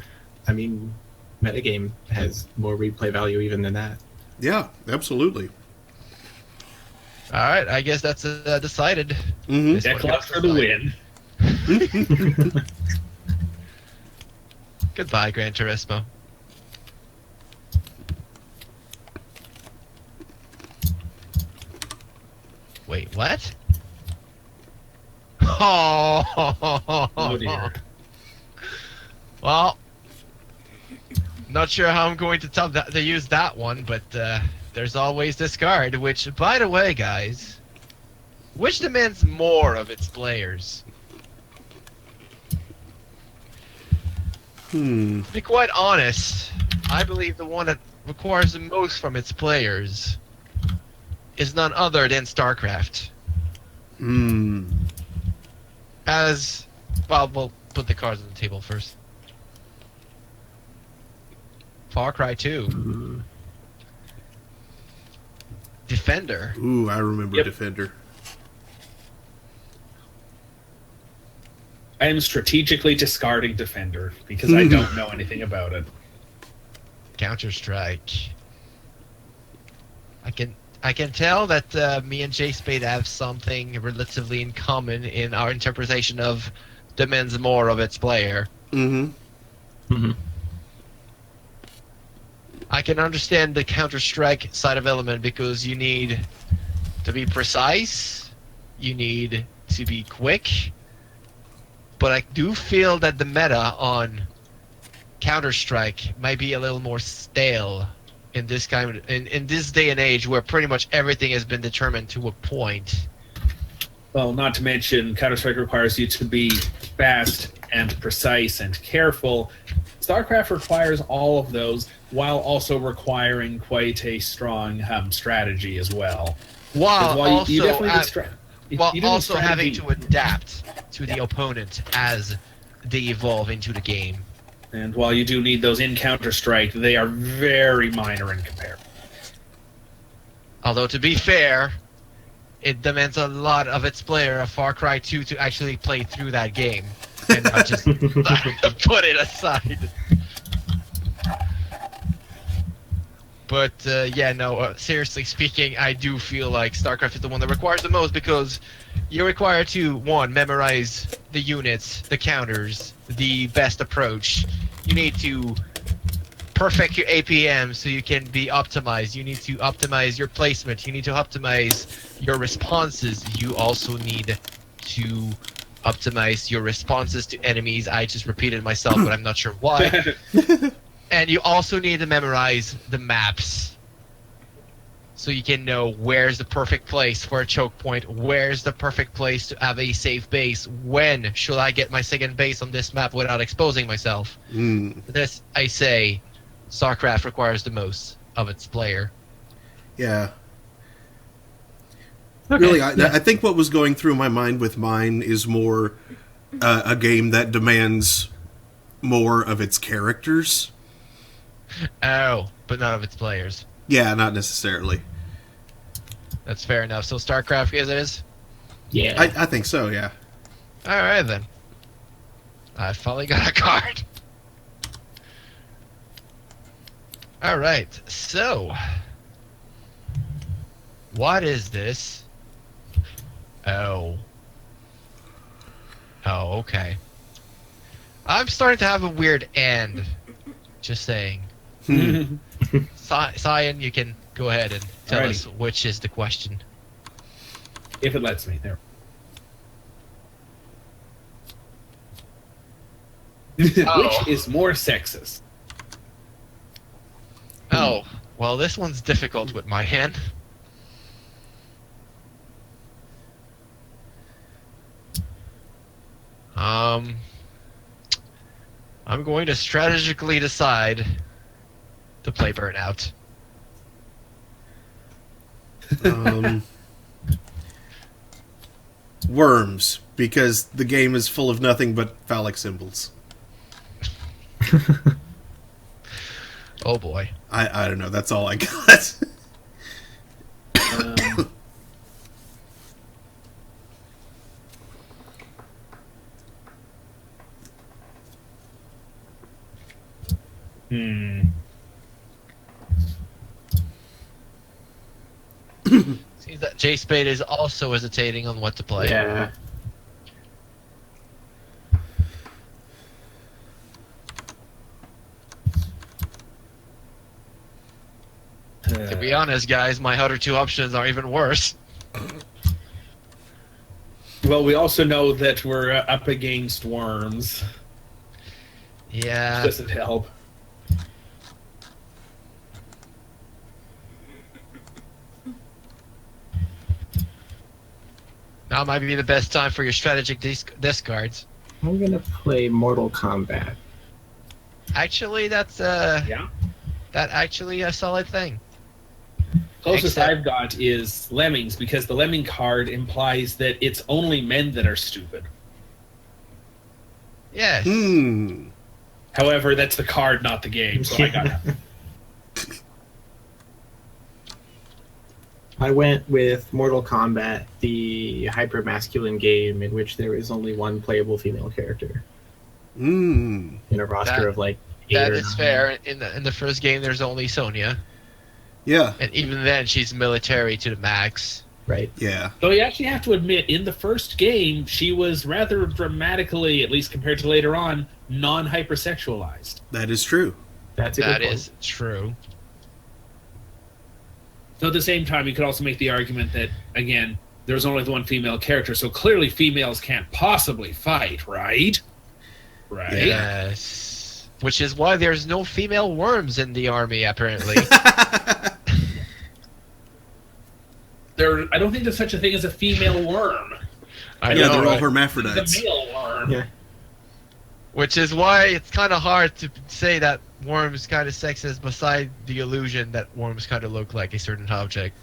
I mean, metagame has more replay value even than that. Yeah, absolutely. All right, I guess that's decided. Mm-hmm. This one Deck luck gets for the decided. win. Goodbye, Gran Turismo. Wait, what? Oh dear. Well, not sure how I'm going to use that one, but there there's always discard, which, by the way, guys, which demands more of its players? To be quite honest, I believe the one that requires the most from its players is none other than Starcraft. As, well, we'll put the cards on the table first. Far Cry 2. Defender. Ooh, I remember Yep. Defender. I am strategically discarding Defender because I don't know anything about it. Counter-Strike. I can tell that me and Jay Spade have something relatively in common in our interpretation of demands more of its player. I can understand the Counter-Strike side of element because you need to be precise, you need to be quick, but I do feel that the meta on Counter-Strike might be a little more stale in this in this day and age where pretty much everything has been determined to a point. Well, not to mention, Counter-Strike requires you to be fast and precise and careful. StarCraft requires all of those, while also requiring quite a strong strategy as well. While While you also, definitely need while you do need also having strategy. to adapt to the opponent as they evolve into the game. And while you do need those in Counter-Strike, they are very minor in comparison. Although, to be fair, it demands a lot of its player, a Far Cry 2, to actually play through that game. And not just put it aside. But, seriously speaking, I do feel like StarCraft is the one that requires the most because you're required to, one, memorize the units, the counters, the best approach. You need to perfect your APM so you can be optimized. You need to optimize your placement. You need to optimize your responses. You also need to optimize your responses to enemies. I just repeated myself, but I'm not sure why. And you also need to memorize the maps so you can know where's the perfect place for a choke point, where's the perfect place to have a safe base, when should I get my second base on this map without exposing myself. This, I say, StarCraft requires the most of its player. Yeah. Okay, Really, yeah. I think what was going through my mind with mine is more a game that demands more of its characters. Oh, but not of its players. Yeah, not necessarily. That's fair enough. So StarCraft is? Yeah. I think so, yeah. Alright then. I finally got a card. Alright, so... what is this? Oh. Oh, okay. I'm starting to have a weird end. Just saying. Cyan, you can go ahead and tell Alrighty. us which is the question. If it lets me. There. Oh. Which is more sexist? Oh, well, this one's difficult with my hand. I'm going to strategically decide to play Burnout. Worms, because the game is full of nothing but phallic symbols. Oh boy. I don't know, that's all I got. Seems that J Spade is also hesitating on what to play. Yeah. To be honest, guys, my other two options are even worse. Well, we also know that we're up against worms. Yeah. Doesn't help. Now might be the best time for your strategic discards. I'm gonna play Mortal Kombat. Actually, that's Yeah. that actually a solid thing. Closest Except- I've got is Lemmings, because the Lemming card implies that it's only men that are stupid. Yes. However, that's the card, not the game, so I got it. I went with Mortal Kombat, the hyper-masculine game in which there is only one playable female character in a roster That- of like 8 That or is 9. fair. In the first game, there's only Sonya, Yeah. and even then, she's military to the max. Right. Yeah. Though you actually have to admit, in the first game, she was rather dramatically, at least compared to later on, non-hypersexualized. That is true. That's a That good is true. So at the same time, you could also make the argument that, again, there's only the one female character, so clearly females can't possibly fight, right? Right? Yes. Which is why there's no female worms in the army, apparently. I don't think there's such a thing as a female worm. I Yeah, know, they're all right? hermaphrodites. The male worm. Yeah. Which is why it's kind of hard to say that worms kind of sexist, beside the illusion that worms kind of look like a certain object.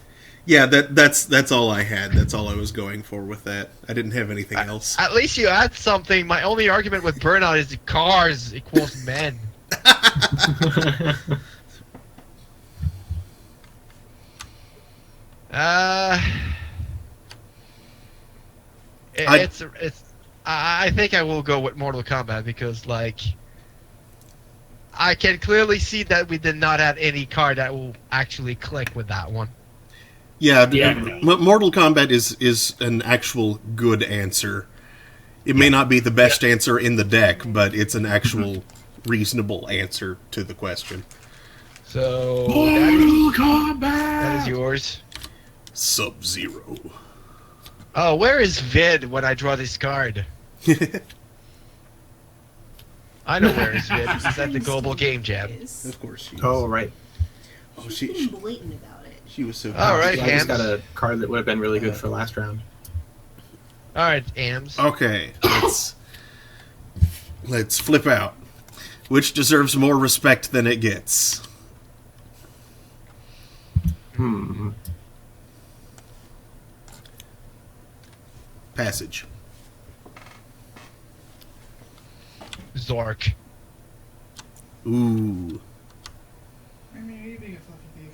Yeah, that's all I had. That's all I was going for with that. I didn't have anything else. At least you add something. My only argument with Burnout is the cars equals men. I think I will go with Mortal Kombat because, like, I can clearly see that we did not have any card that will actually click with that one. Yeah, Yeah. Mortal Kombat is an actual good answer. It may not be the best answer in the deck, but it's an actual reasonable answer to the question. So Mortal Kombat! that is yours. Sub-Zero. Oh, where is Vid when I draw this card? I know where is Vid. He's at the Global Game Jam. Of course she is. Oh, right. Oh, Being blatant about it. she was so All right, Yeah, I just Hams. got a card that would have been really good for last round. All right, Ams. Okay, let's flip out. Which deserves more respect than it gets? Passage. Zork. Ooh. I mean, you being a fluffy thief.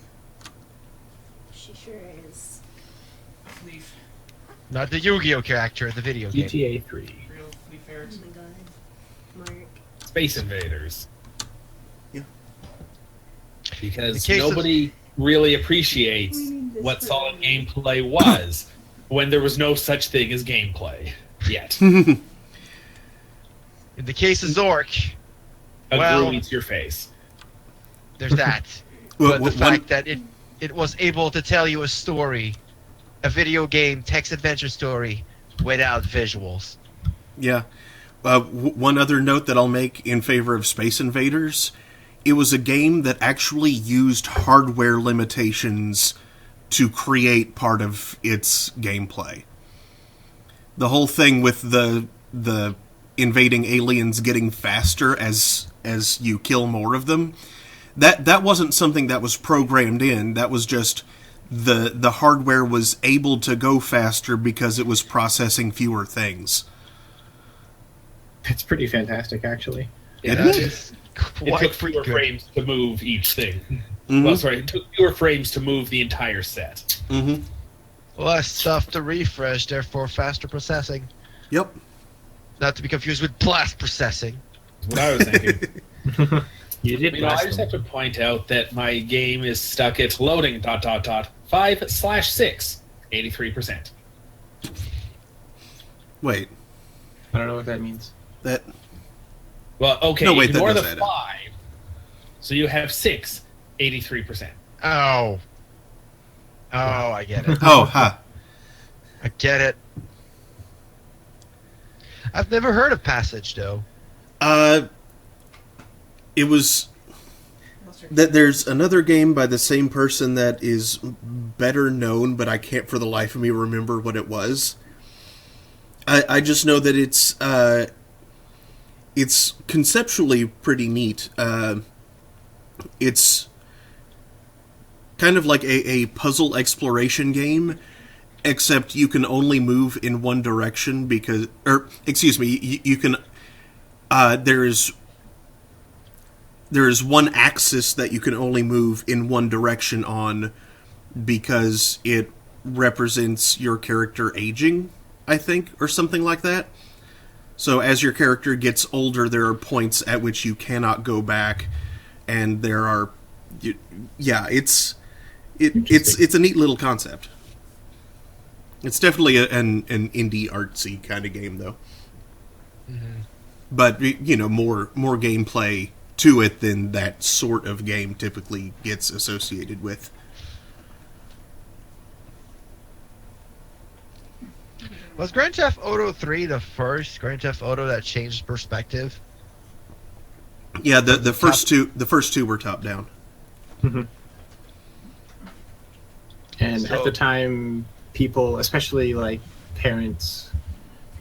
She sure is. Leaf. Not the Yu-Gi-Oh character, the video game. GTA 3. Real leaf Oh ferrets. my god. Mark. Space Invaders. Yeah. Because The case of- nobody really appreciates We need this what for solid everyone. gameplay was when there was no such thing as gameplay yet. In the case of Zork, Well- Agree to your face. there's that. Well, But the fact that it was able to tell you a story, a video game text adventure story, without visuals. Yeah. One other note that I'll make in favor of Space Invaders, it was a game that actually used hardware limitations to create part of its gameplay. The whole thing with the invading aliens getting faster as you kill more of them, that wasn't something that was programmed in. That was just the hardware was able to go faster because it was processing fewer things. It's pretty fantastic, actually. Yeah, It is. is It quite took pretty fewer good. frames to move each thing. Mhm. Well, sorry, it took fewer frames to move the entire set. Mm-hmm. Less stuff to refresh, therefore faster processing. Yep. Not to be confused with blast processing. That's what I was thinking. You did I blast just them. have to point out that my game is stuck at loading ... 5/6, 83%. Wait. I don't know what that means. That Well, okay, No, wait, that ignore does the add up. 5. So you have 6, 83%. Oh. Oh, I get it. oh, huh. I get it. I've never heard of Passage, though. It was that there's another game by the same person that is better known, but I can't for the life of me remember what it was. I just know that it's conceptually pretty neat. It's kind of like a puzzle exploration game, except you can only move in one direction because... Or, excuse me, you can... There is one axis that you can only move in one direction on because it represents your character aging, I think, or something like that. So as your character gets older, there are points at which you cannot go back, and there are... Yeah, it's a neat little concept. It's definitely an indie artsy kind of game, though. Mm-hmm. But, you know, more gameplay to it than that sort of game typically gets associated with. Was Grand Theft Auto 3 the first Grand Theft Auto that changed perspective? Yeah, the first two were top down. Mm-hmm. And at the time, people, especially like parents,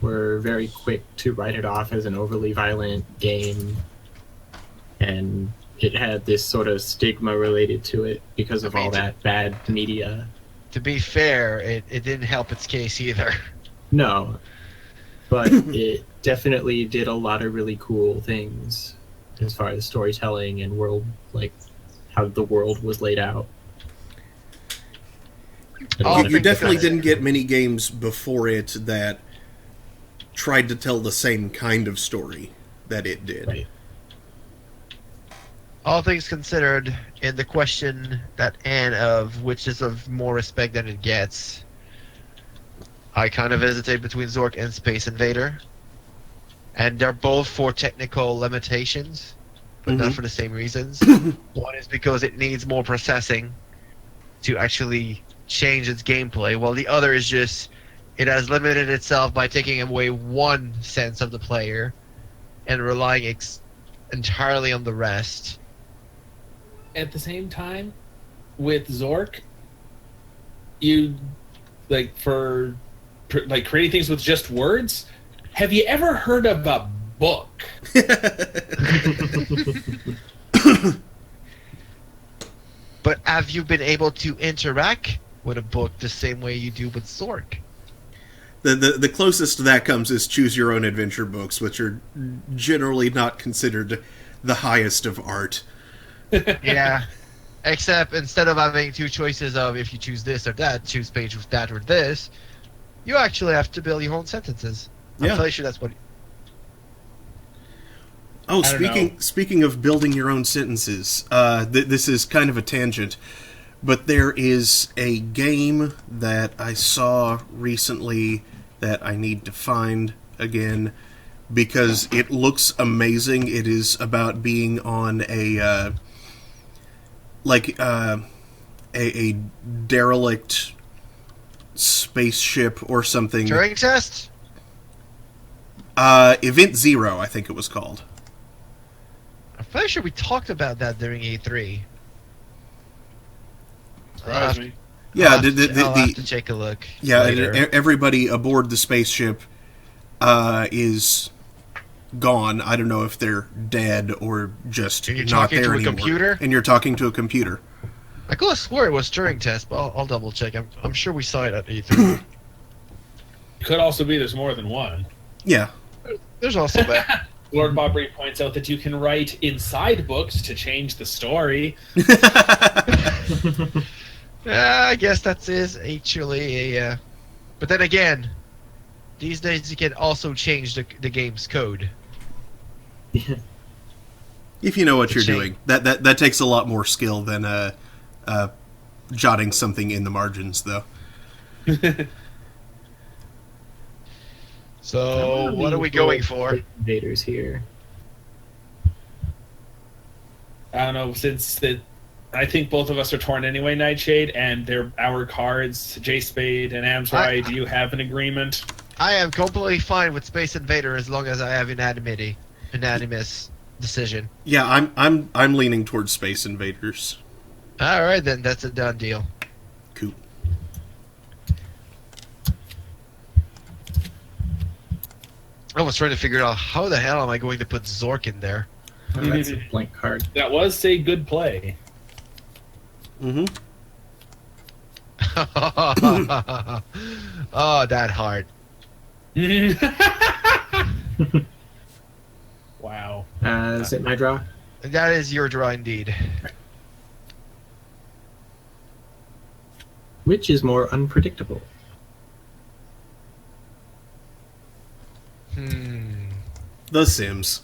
were very quick to write it off as an overly violent game, and it had this sort of stigma related to it because of all that bad media. To be fair, it didn't help its case either. No, but it definitely did a lot of really cool things as far as storytelling and world, like how the world was laid out. You definitely didn't get many games before it that tried to tell the same kind of story that it did. Right. All things considered, in the question that Anne of which is of more respect than it gets, I kind of hesitate between Zork and Space Invader. And they're both for technical limitations, but not for the same reasons. One is because it needs more processing to actually change its gameplay, while the other is just it has limited itself by taking away one sense of the player and relying entirely on the rest. At the same time, with Zork, you for creating things with just words. Have you ever heard of a book? But have you been able to interact with a book the same way you do with Zork? The closest to that comes is choose your own adventure books, which are generally not considered the highest of art. Yeah. Except instead of having two choices of if you choose this or that, choose page with that or this, you actually have to build your own sentences. I'm fairly sure that's what... Oh, speaking of building your own sentences, this is kind of a tangent, but there is a game that I saw recently that I need to find again because it looks amazing. It is about being on a derelict spaceship or something. Turing test? Event Zero, I think it was called. I'm fairly sure we talked about that during E3. Surprise me. Yeah, I'll have to take a look. Yeah, later. Everybody aboard the spaceship is gone. I don't know if they're dead or just And you're not talking there to a anymore. computer? And you're talking to a computer. I could have swore it was Turing test, but I'll double check. I'm sure we saw it at E3. It could also be there's more than one. Yeah. There's also that. Lord Bobry points out that you can write inside books to change the story. I guess that is actually a... But then again, these days you can also change the game's code. If you know what you're doing. That takes a lot more skill than jotting something in the margins, though. So, what are we going for? Invaders here. I don't know, I think both of us are torn anyway, Nightshade, and they're our cards, J Spade and Amsrai. Do you have an agreement? I am completely fine with Space Invader as long as I have unanimous decision. Yeah, I'm leaning towards Space Invaders. All right, then that's a done deal. Cool. I was trying to figure out how the hell am I going to put Zork in there. Oh, that's a blank card. That was a good play. Mm-hmm. Oh, that heart. Wow. Is it my draw? That is your draw indeed. Which is more unpredictable? The Sims.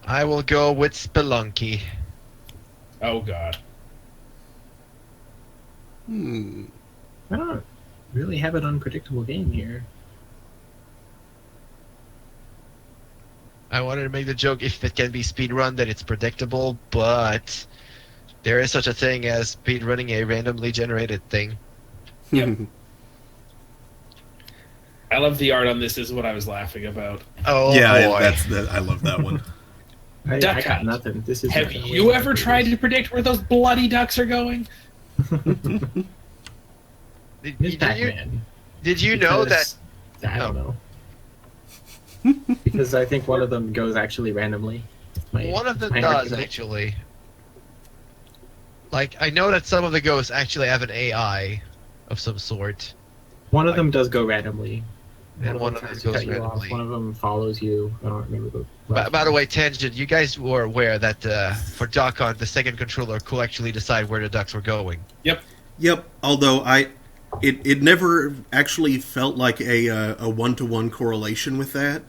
I will go with Spelunky. Oh god. Hmm. I don't really have an unpredictable game here. I wanted to make the joke if it can be speedrun that it's predictable, but there is such a thing as speedrunning a randomly generated thing. Yep. I love the art on this. This is what I was laughing about. Oh Yeah, boy. I love that one. I Duck got Hunt. nothing. This is Have like a you way ever more tried to predict where those bloody ducks are going? Did It's you, Batman. did you know that? Because- I don't know. Because I think one of them goes actually randomly. One of them my does, argument. actually. Like, I know that some of the ghosts actually have an AI of some sort. One of them does go randomly. And one of tries them to goes cut you off. randomly. One of them follows you. I don't remember the. By the way, Tangent, you guys were aware that for Duck Hunt, the second controller could actually decide where the ducks were going. Yep. Although it never actually felt like a 1-to-1 correlation with that,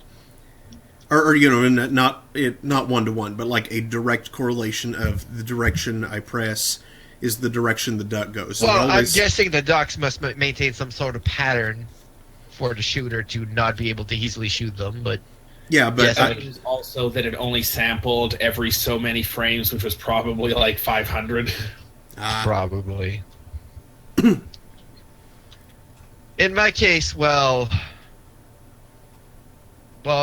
or you know, not 1-to-1, but like a direct correlation of the direction I press is the direction the duck goes. So Well, always, I'm guessing the ducks must maintain some sort of pattern for the shooter to not be able to easily shoot them, but yeah, but yes, It was also that it only sampled every so many frames, which was probably like 500. probably. In my case, well,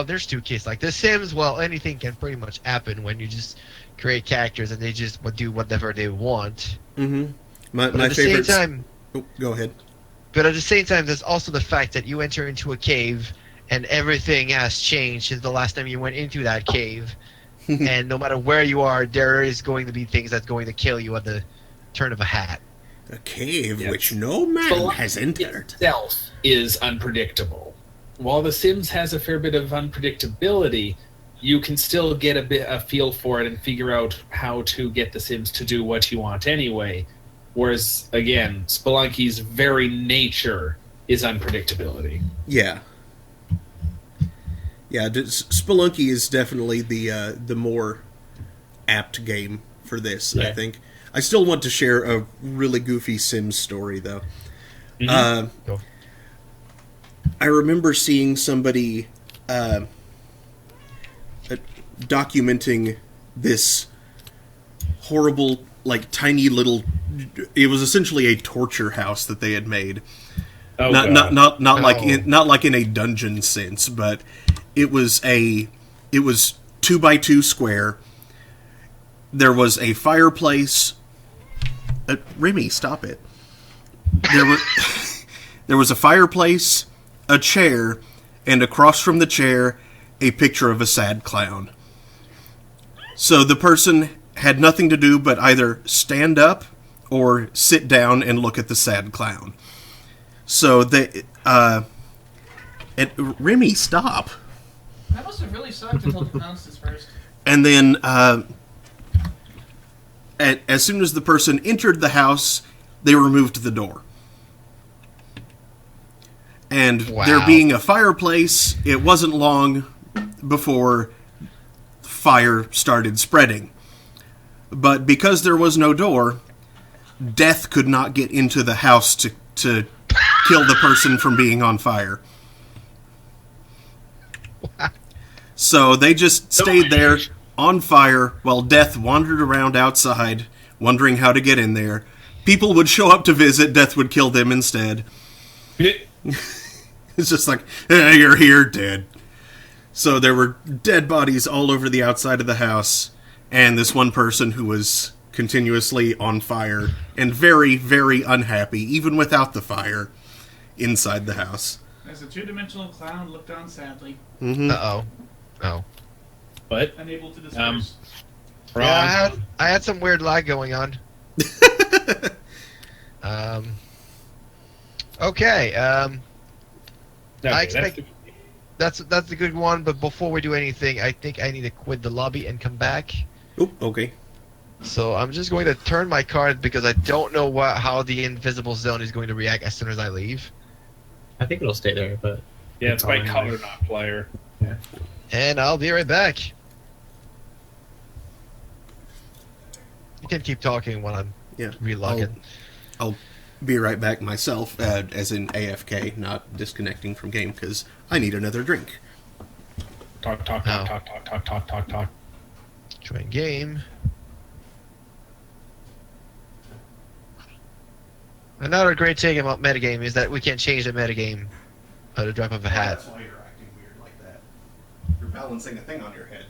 there's two cases. Like The Sims, well, anything can pretty much happen when you just create characters and they just do whatever they want. mm-hmm. But My at the favorite. same time, Oh, go ahead. but at the same time, there's also the fact that you enter into a cave and everything has changed since the last time you went into that cave. And no matter where you are, there is going to be things that's going to kill you at the turn of a hat. A cave Yep. which no man has entered. Itself is unpredictable. While The Sims has a fair bit of unpredictability, you can still get a feel for it and figure out how to get The Sims to do what you want anyway. Whereas, again, Spelunky's very nature is unpredictability. Yeah. Yeah, Spelunky is definitely the more apt game for this, I Yeah. think. I still want to share a really goofy Sims story, though. Go. I remember seeing somebody documenting this horrible, like, tiny little... It was essentially a torture house that they had made. Oh, not God. not like in a dungeon sense, but it was 2x2 square. There was a fireplace. Remy, stop it. There was a fireplace, a chair, and across from the chair, a picture of a sad clown. So the person had nothing to do but either stand up or sit down and look at the sad clown. So Remy, stop. That must have really sucked until the pronounced this first. And then, as soon as the person entered the house, they removed the door. And Wow. there being a fireplace, it wasn't long before fire started spreading. But because there was no door, death could not get into the house to kill the person from being on fire. So they just stayed there on fire while death wandered around outside, wondering how to get in there. People would show up to visit, death would kill them instead. It's just like, you're here, dead. So there were dead bodies all over the outside of the house, and this one person who was continuously on fire and very, very unhappy, even without the fire, inside the house. As a two-dimensional clown looked on sadly, Mm-hmm. Uh-oh. Oh. But unable to disperse. Yeah, I had some weird lag going on. Okay, I expect that's a good one, but before we do anything, I think I need to quit the lobby and come back. Oh, okay. So I'm just going to turn my card because I don't know how the invisible zone is going to react as soon as I leave. I think it'll stay there, but yeah, it's by all color, anyway. not player. Yeah. And I'll be right back. You can keep talking while I'm Yeah. relogging. I'll be right back myself, as in AFK, not disconnecting from game, because I need another drink. Talk. Join game. Another great thing about metagame is that we can change the metagame at the drop of a hat. That's why you're acting weird like that. You're balancing a thing on your head.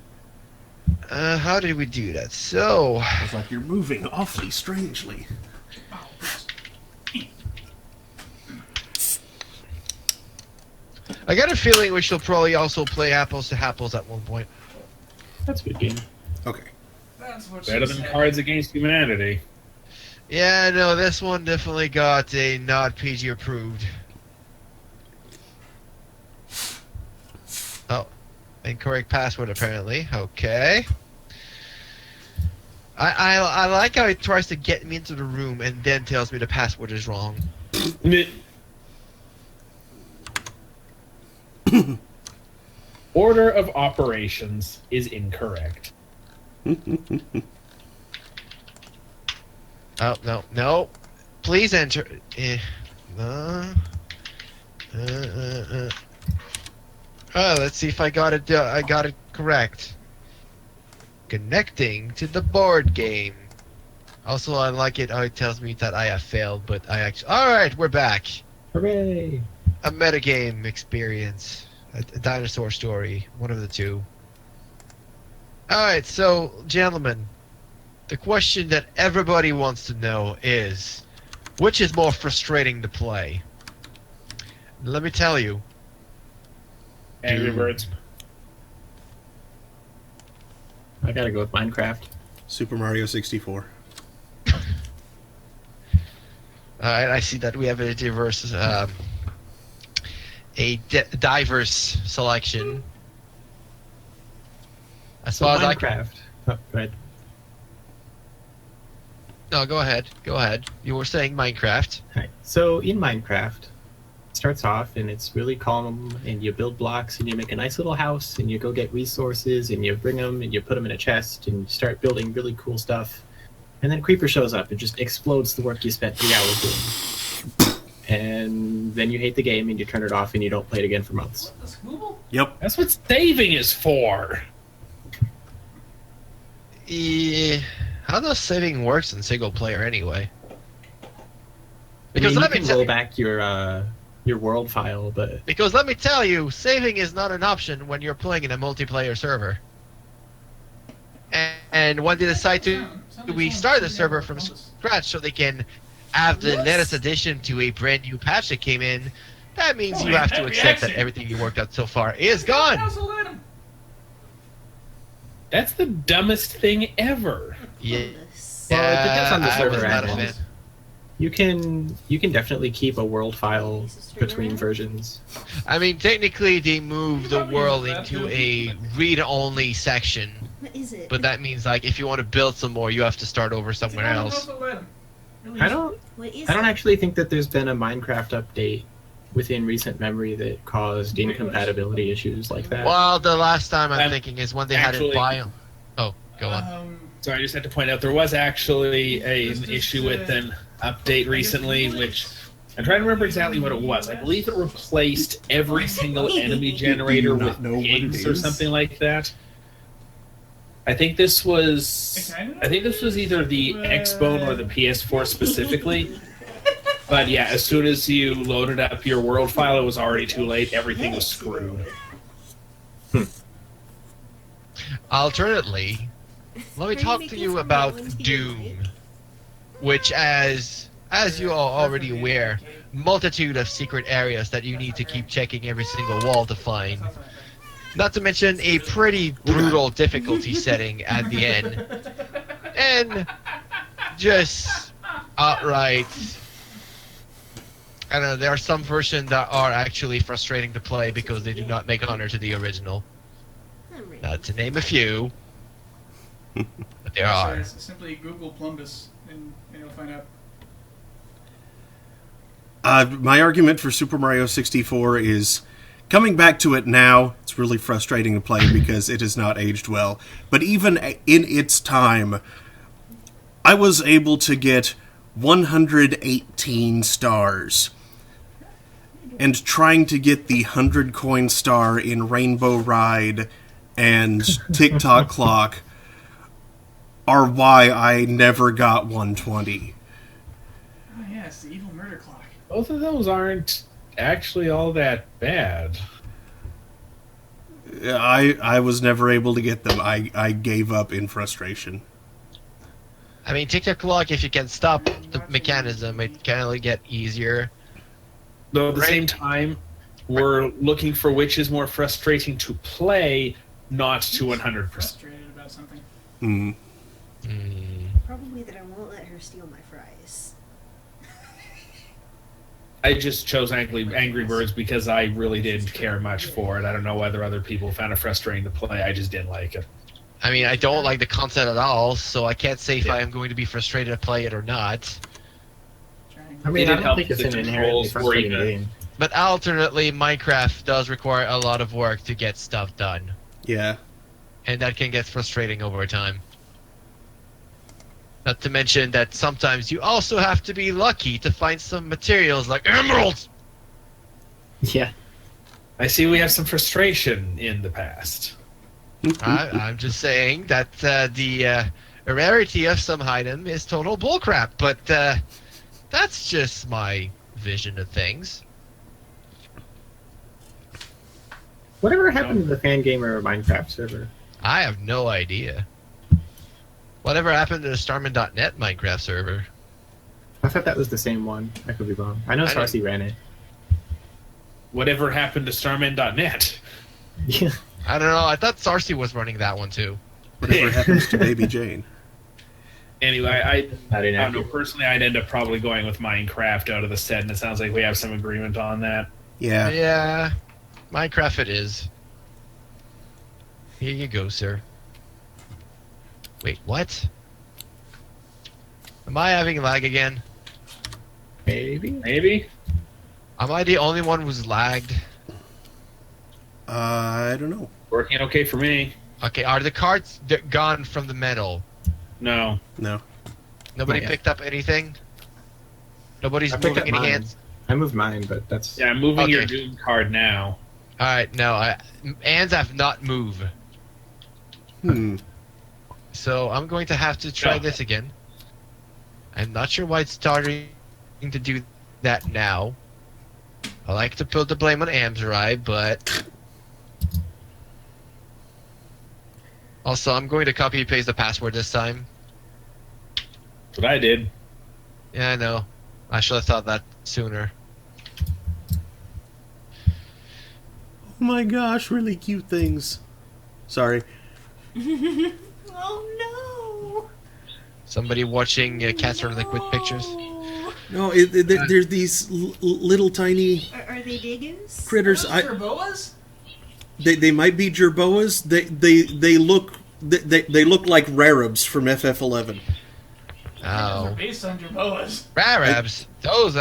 How did we do that? So, It's like you're moving awfully strangely. I got a feeling we shall probably also play apples to apples at one point. That's a good game. Okay. That's what Better she than said. Cards Against Humanity. Yeah, no, this one definitely got a not PG approved. Oh, incorrect password apparently. Okay. I like how it tries to get me into the room and then tells me the password is wrong. Order of operations is incorrect. Oh, no. Please enter. Oh, let's see if I got it. I got it correct. Connecting to the board game. Also, I like it how it tells me that I have failed, but I actually. All right, we're back. Hooray! A metagame experience, a dinosaur story, one of the two. All right, so gentlemen, the question that everybody wants to know is, which is more frustrating to play? Let me tell you. Angry Birds. I gotta go with Minecraft. Super Mario 64. I see that we have a diverse, diverse selection. As So far as Minecraft. Oh, go ahead. No, go ahead. Go ahead. You were saying Minecraft. Right. So in Minecraft, it starts off and it's really calm, and you build blocks and you make a nice little house and you go get resources and you bring them and you put them in a chest and you start building really cool stuff. And then a creeper shows up and just explodes the work you spent 3 hours doing. And then you hate the game and you turn it off and you don't play it again for months. What, the Scooble? Yep. That's what saving is for. How does saving works in single player anyway? Because Because you can roll back your world file, but Because let me tell you, saving is not an option when you're playing in a multiplayer server. And when they decide to restart the server from scratch so they can have the latest addition to a brand new patch that came in, that means you have to accept that everything you worked out so far is gone. That's the dumbest thing ever. Yeah, Well, it depends on the I server was not a admins. fan. you can definitely keep a world file between versions. I mean, technically they moved the world into a read-only section, What is it? but that means like if you want to build some more, you have to start over somewhere else. I don't What is I don't it? actually think that there's been a Minecraft update within recent memory that caused incompatibility issues like that. Well, the last time I'm Um, thinking is when they had actually- it biome. Oh, go on. So I just had to point out there was actually an issue with an update recently, which I'm trying to remember exactly what it was. I believe it replaced every single enemy generator not with know what it pigs or is? something like that. I think this was either the Xbone or the PS4 specifically. But yeah, as soon as you loaded up your world file, it was already too late. Everything was screwed. Alternately, Let me Are talk to making you fun of about my Wednesday Doom, night? which, as you are already aware, multitude of secret areas that you need to keep checking every single wall to find. Not to mention a pretty brutal difficulty setting at the end. And just outright, I don't know, there are some versions that are actually frustrating to play because they do not make honor to the original. I'm ready. Not to name a few, but there So are. it's simply Google Plumbus, and you'll find out. My argument for Super Mario 64 is, coming back to it now, it's really frustrating to play because it has not aged well. But even in its time, I was able to get 118 stars. And trying to get the 100 coin star in Rainbow Ride and Tick-Tock Clock are why I never got 120. Oh yeah, it's the evil murder clock. Both of those aren't actually all that bad. I was never able to get them. I gave up in frustration. I mean, Tick-Tock Clock, if you can stop the mechanism, it can only get easier. Though at the Right. same time, we're looking for which is more frustrating to play, not to 100%. Frustrated about something. Hmm. Probably that I won't let her steal my fries. I just chose Angry Birds because I really didn't care much for it. I don't know whether other people found it frustrating to play. I just didn't like it. I mean, I don't like the concept at all, so I can't say if Yeah. I am going to be frustrated to play it or not. I mean, It I don't helps think it's the an inherently controls were frustrating even- game. But alternately, Minecraft does require a lot of work to get stuff done, Yeah. and that can get frustrating over time. Not to mention that sometimes you also have to be lucky to find some materials like emeralds! Yeah. I see we have some frustration in the past. I'm just saying that the rarity of some item is total bullcrap, but that's just my vision of things. Whatever happened to the Fangamer Minecraft server? I have no idea. Whatever happened to the Starman.net Minecraft server? I thought that was the same one. I could be wrong. I know I don't- Sarcy ran it. Whatever happened to Starman.net? Yeah. I don't know. I thought Sarcy was running that one too. Whatever happens to Baby Jane. Anyway, Not I don't know. inaccurate. Personally, I'd end up probably going with Minecraft out of the set, and it sounds like we have some agreement on that. Yeah. Yeah, Minecraft it is. Here you go, sir. Wait, what? Am I having lag again? Maybe. Maybe? Am I the only one who's lagged? I don't know. Working okay for me. Okay, are the cards gone from the metal? No. No. Nobody Not yet. picked up anything? Nobody's I picked moving up any mine. hands? I moved mine, but that's... Yeah, I'm moving your Okay. Doom card now. Alright, no, hands have not moved. Hmm. So I'm going to have to try No. this again. I'm not sure why it's starting to do that now. I like to put the blame on Amzerai, but... Also, I'm going to copy and paste the password this time. That's what I did. Yeah, I know. I should have thought that sooner. Oh my gosh, really cute things. Sorry. Oh no! Somebody watching Cancer Liquid pictures? No, there's these little tiny Are they diggers? critters. Are those Turboas? They might be gerboas. They look like rarabs from FF11. Those are Oh. based on Turboas. Rarabs. Those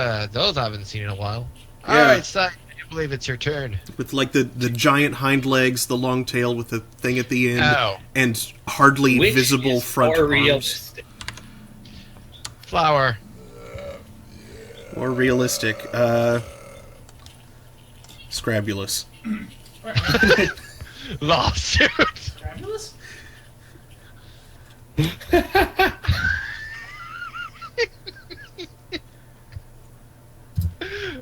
I haven't seen in a while. Yeah. Alright, son. I believe it's your turn. With like the giant hind legs, the long tail with the thing at the end, Oh. and hardly Which visible is front more arms. realistic? Flower. More realistic. Scrabulous. Lawsuit. Fabulous?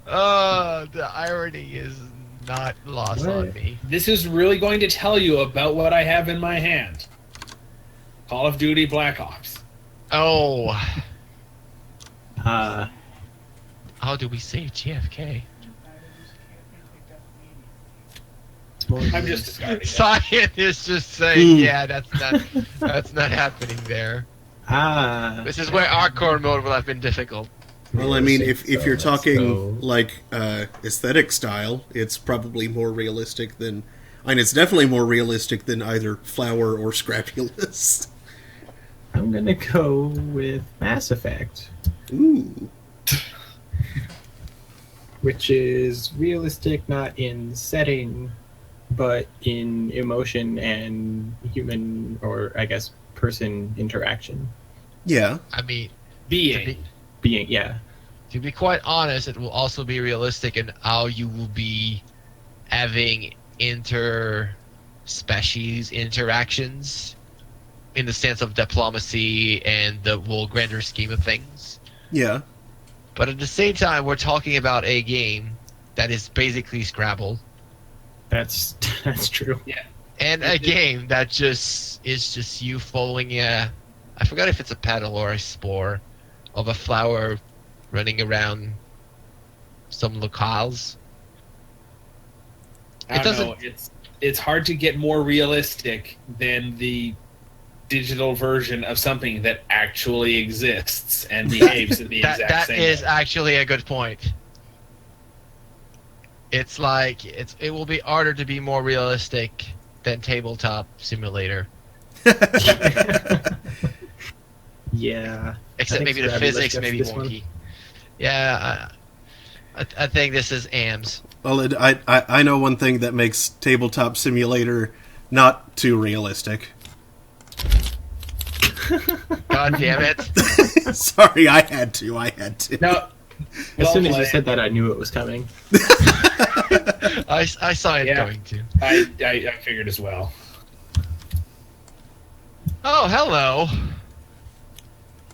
The irony is not lost on What? me. This is really going to tell you about what I have in my hand. Call of Duty Black Ops. Oh, Uh, how do we save JFK? it's more I'm just discarding it. Cyan is just saying, yeah, that's not happening there. This is where our core mode will have been difficult. Well, I mean, if you're let's talking go. like aesthetic style, it's probably more realistic than. I mean, it's definitely more realistic than either Flower or Scrapulous. I'm gonna go with Mass Effect, Ooh. which is realistic not in setting, but in emotion and human, or I guess person interaction. Yeah. I mean, Being. Being, yeah. to be quite honest, it will also be realistic in how you will be having inter-species interactions in the sense of diplomacy and the whole grander scheme of things. Yeah. But at the same time, we're talking about a game that is basically Scrabble, That's true. and a game that just is just you following I forgot if it's a petal or a spore of a flower running around some locales. I don't know. It's hard to get more realistic than the digital version of something that actually exists and behaves in the exact That same is way. actually a good point. It's like it will be harder to be more realistic than Tabletop Simulator. Yeah. Except I think maybe the Scrabble physics gets may be this one. wonky. Yeah, I think this is AMS. Well, I know one thing that makes Tabletop Simulator not too realistic. God damn it! Sorry, I had to. No, As soon as you played. said that, I knew it was coming. I saw it Yeah. going to. I figured as well. Oh, hello.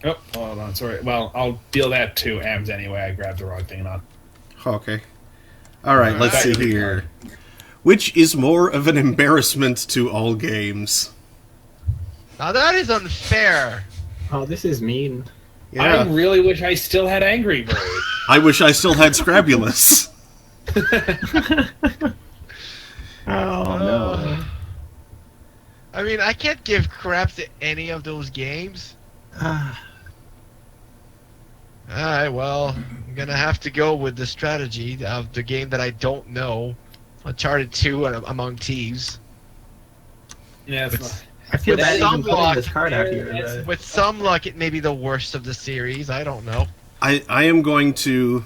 Oh, hold on, sorry. Well, I'll deal that to AMS anyway. I grabbed the wrong thing on. Okay. All right, let's see Alright. here. Which is more of an embarrassment to all games? Now that is unfair. Oh, this is mean. Yeah. I really wish I still had Angry Bird. I wish I still had Scrabulous. Oh, no. I mean, I can't give crap to any of those games. Ah, Alright, well, I'm gonna have to go with the strategy of the game that I don't know. Uncharted 2 and Among Thieves. Yeah, it's not. I feel With bad some even putting luck, this card out here. But With some luck, it may be the worst of the series. I don't know. I am going to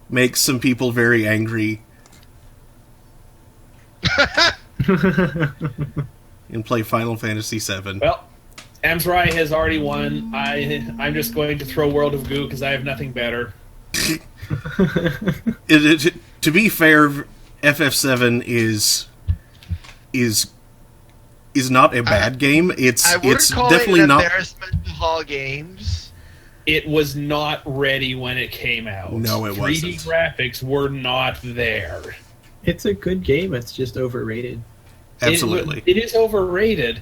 make some people very angry and play Final Fantasy VII. Well, Amsrai has already won. I'm just going to throw World of Goo because I have nothing better. To be fair, FF7 is not a bad game. It's I wouldn't it's call definitely it an not. embarrassment to Hall Games. It was not ready when it came out. No, it 3D wasn't. graphics were not there. it's a good game. It's just overrated. Absolutely. It is overrated,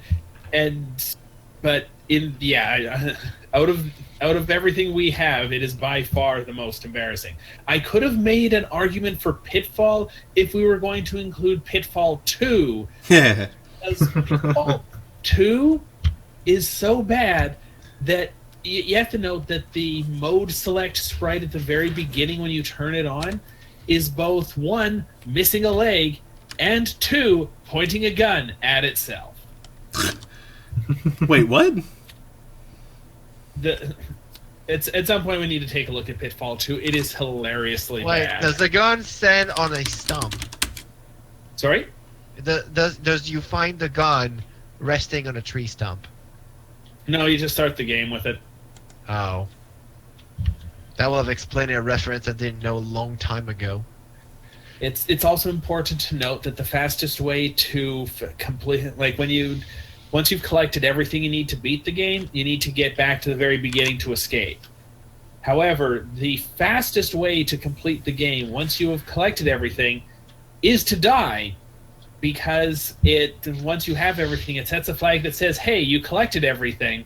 but out of everything we have, it is by far the most embarrassing. I could have made an argument for Pitfall if we were going to include Pitfall 2, because Pitfall 2 is so bad that you have to note that the mode select sprite at the very beginning when you turn it on is both, one, missing a leg, and two, pointing a gun at itself. Wait, what? At some point we need to take a look at Pitfall 2. It is hilariously Wait, bad. does the gun stand on a stump? Sorry? Does you find the gun resting on a tree stump? No, you just start the game with it. Oh. That will have explained a reference I didn't know a long time ago. It's also important to note that the fastest way to complete, like once you've collected everything you need to beat the game, you need to get back to the very beginning to escape. However, the fastest way to complete the game once you have collected everything is to die because once you have everything, it sets a flag that says, hey, you collected everything,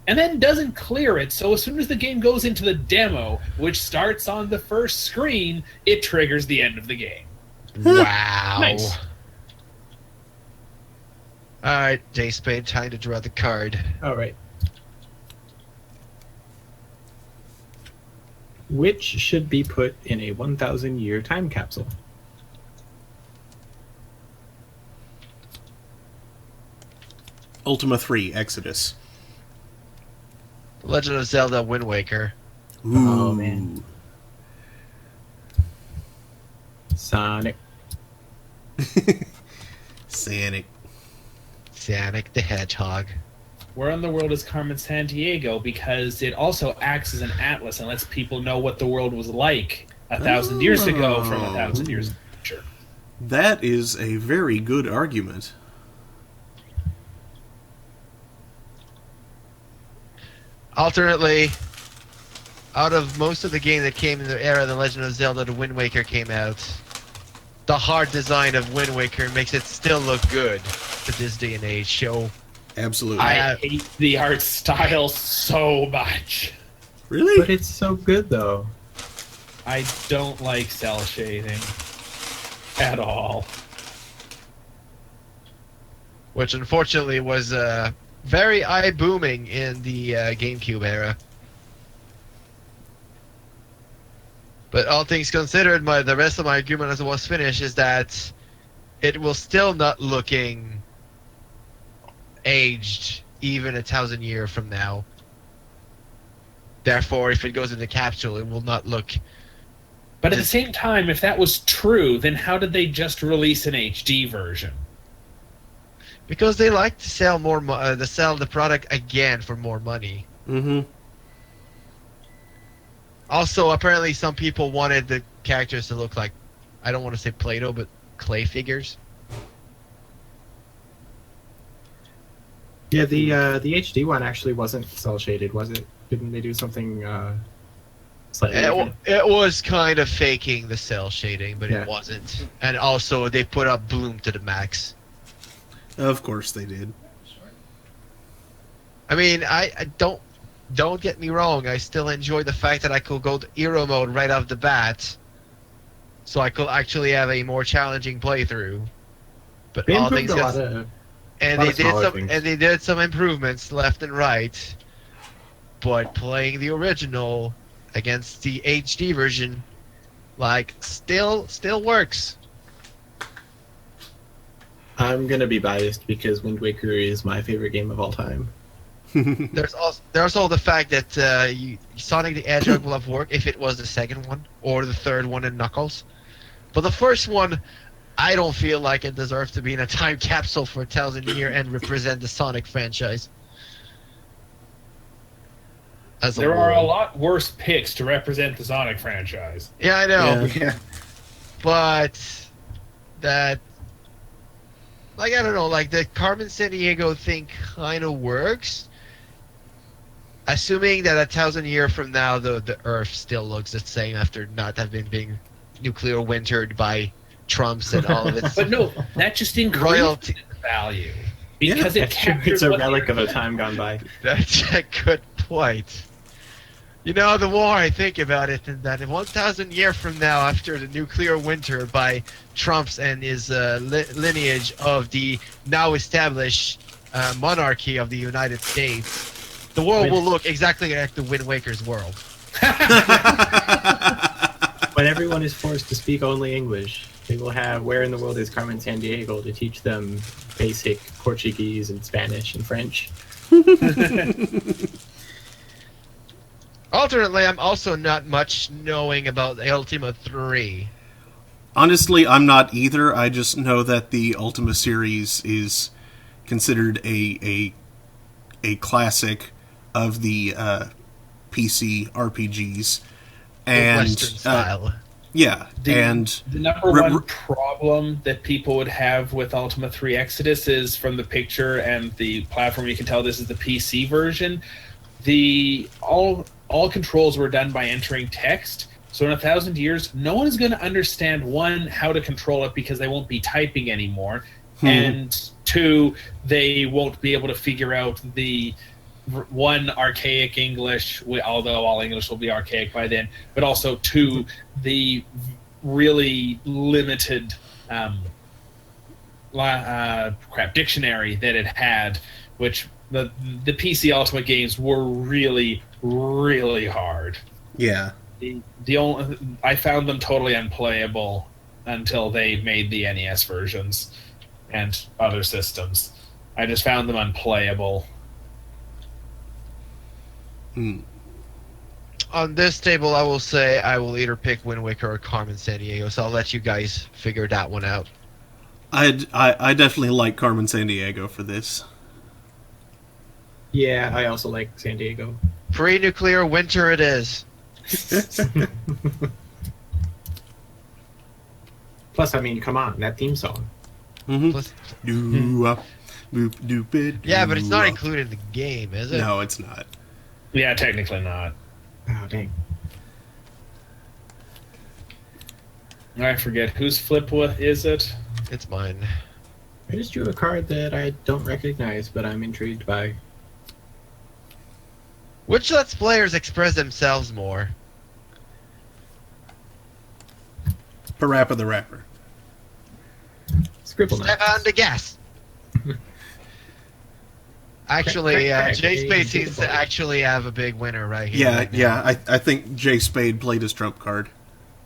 and then doesn't clear it. So as soon as the game goes into the demo, which starts on the first screen, it triggers the end of the game. Wow. Nice. Alright, J-Spade, time to draw the card. All right. Which should be put in a 1,000-year time capsule? Ultima 3, Exodus. Legend of Zelda Wind Waker. Ooh. Oh, man. Sonic. Sonic. Sonic the Hedgehog. Where in the world is Carmen Sandiego? Because it also acts as an atlas and lets people know what the world was like 1,000 years ago from 1,000 years in the future. That is a very good argument. Alternately, out of most of the game that came in the era The Legend of Zelda The Wind Waker came out, the hard design of Wind Waker makes it still look good to this day and age. So Absolutely. I hate the art style so much. Really? But it's so good, though. I don't like cell shading at all. which unfortunately was very eye-booming in the GameCube era. But all things considered, the rest of my argument as it was finished is that it will still not looking aged even 1,000 years from now. Therefore, if it goes in the capsule, it will not look... But at the same time, if that was true, then how did they just release an HD version? Because they like to sell more, to sell the product again for more money. Mm-hmm. Also, apparently some people wanted the characters to look like, I don't want to say Play-Doh, but clay figures. Yeah, the HD one actually wasn't cell shaded, was it? Didn't they do something slightly different? It was kind of faking the cell shading, but Yeah. it wasn't. And also, they put up bloom to the max. Of course they did. I mean, I don't get me wrong. I still enjoy the fact that I could go to hero mode right off the bat, so I could actually have a more challenging playthrough. But They all improved things a lot else- of and lot they of did smaller some, things. and they did some improvements left and right. But playing the original against the HD version, like, still works. I'm gonna be biased because Wind Waker is my favorite game of all time. There's also the fact that Sonic the Hedgehog will have worked if it was the second one or the third one in Knuckles. But the first one, I don't feel like it deserves to be in a time capsule for 1,000 years and represent the Sonic franchise. As There are a whole. lot worse picks to represent the Sonic franchise. Yeah, I know. Yeah. But that, like, I don't know, like the Carmen Sandiego thing kind of works. Assuming that 1,000 years from now, the Earth still looks the same after not having been nuclear wintered by Trumps and all of its But no, that just increases royalty. the value. Because It's captures a what relic of they're a time gone by. That's a good point. You know, the more I think about it, and that 1,000 years from now, after the nuclear winter by Trump's and his lineage of the now established monarchy of the United States, the world will look exactly like the Wind Waker's world. When everyone is forced to speak only English, they will have Where in the World is Carmen Sandiego to teach them basic Portuguese and Spanish and French. Alternately, I'm also not much knowing about Ultima 3. Honestly, I'm not either. I just know that the Ultima series is considered a classic of the PC RPGs, and Western style. yeah, and The number one problem that people would have with Ultima 3 Exodus is from the picture and the platform. You can tell this is the PC version. All controls were done by entering text, So in 1,000 years, no one is going to understand, one, how to control it because they won't be typing anymore, and two, they won't be able to figure out the one, archaic English, although all English will be archaic by then, but also two, the really limited dictionary that it had, which the PC Ultimate games were really, really hard. Yeah. I found them totally unplayable until they made the NES versions and other systems. I just found them unplayable. On this table, I will say I will either pick Wind Waker or Carmen Sandiego, so I'll let you guys figure that one out. I definitely like Carmen Sandiego for this. Yeah, I also like San Diego. Pre-nuclear winter it is. Plus, I mean, come on, that theme song. Plus- Yeah, Yeah, but it's not included in the game, is it? No, it's not. Yeah, technically not. Oh, dang. I forget whose flip is it. It's mine. I just drew a card that I don't recognize, but I'm intrigued by. Which lets players express themselves more? Parappa the Rapper. Scribble Step Knives. on the gas. Actually, Jay Spade seems to actually have a big winner right here. Yeah, right now. yeah. I think Jay Spade played his trump card.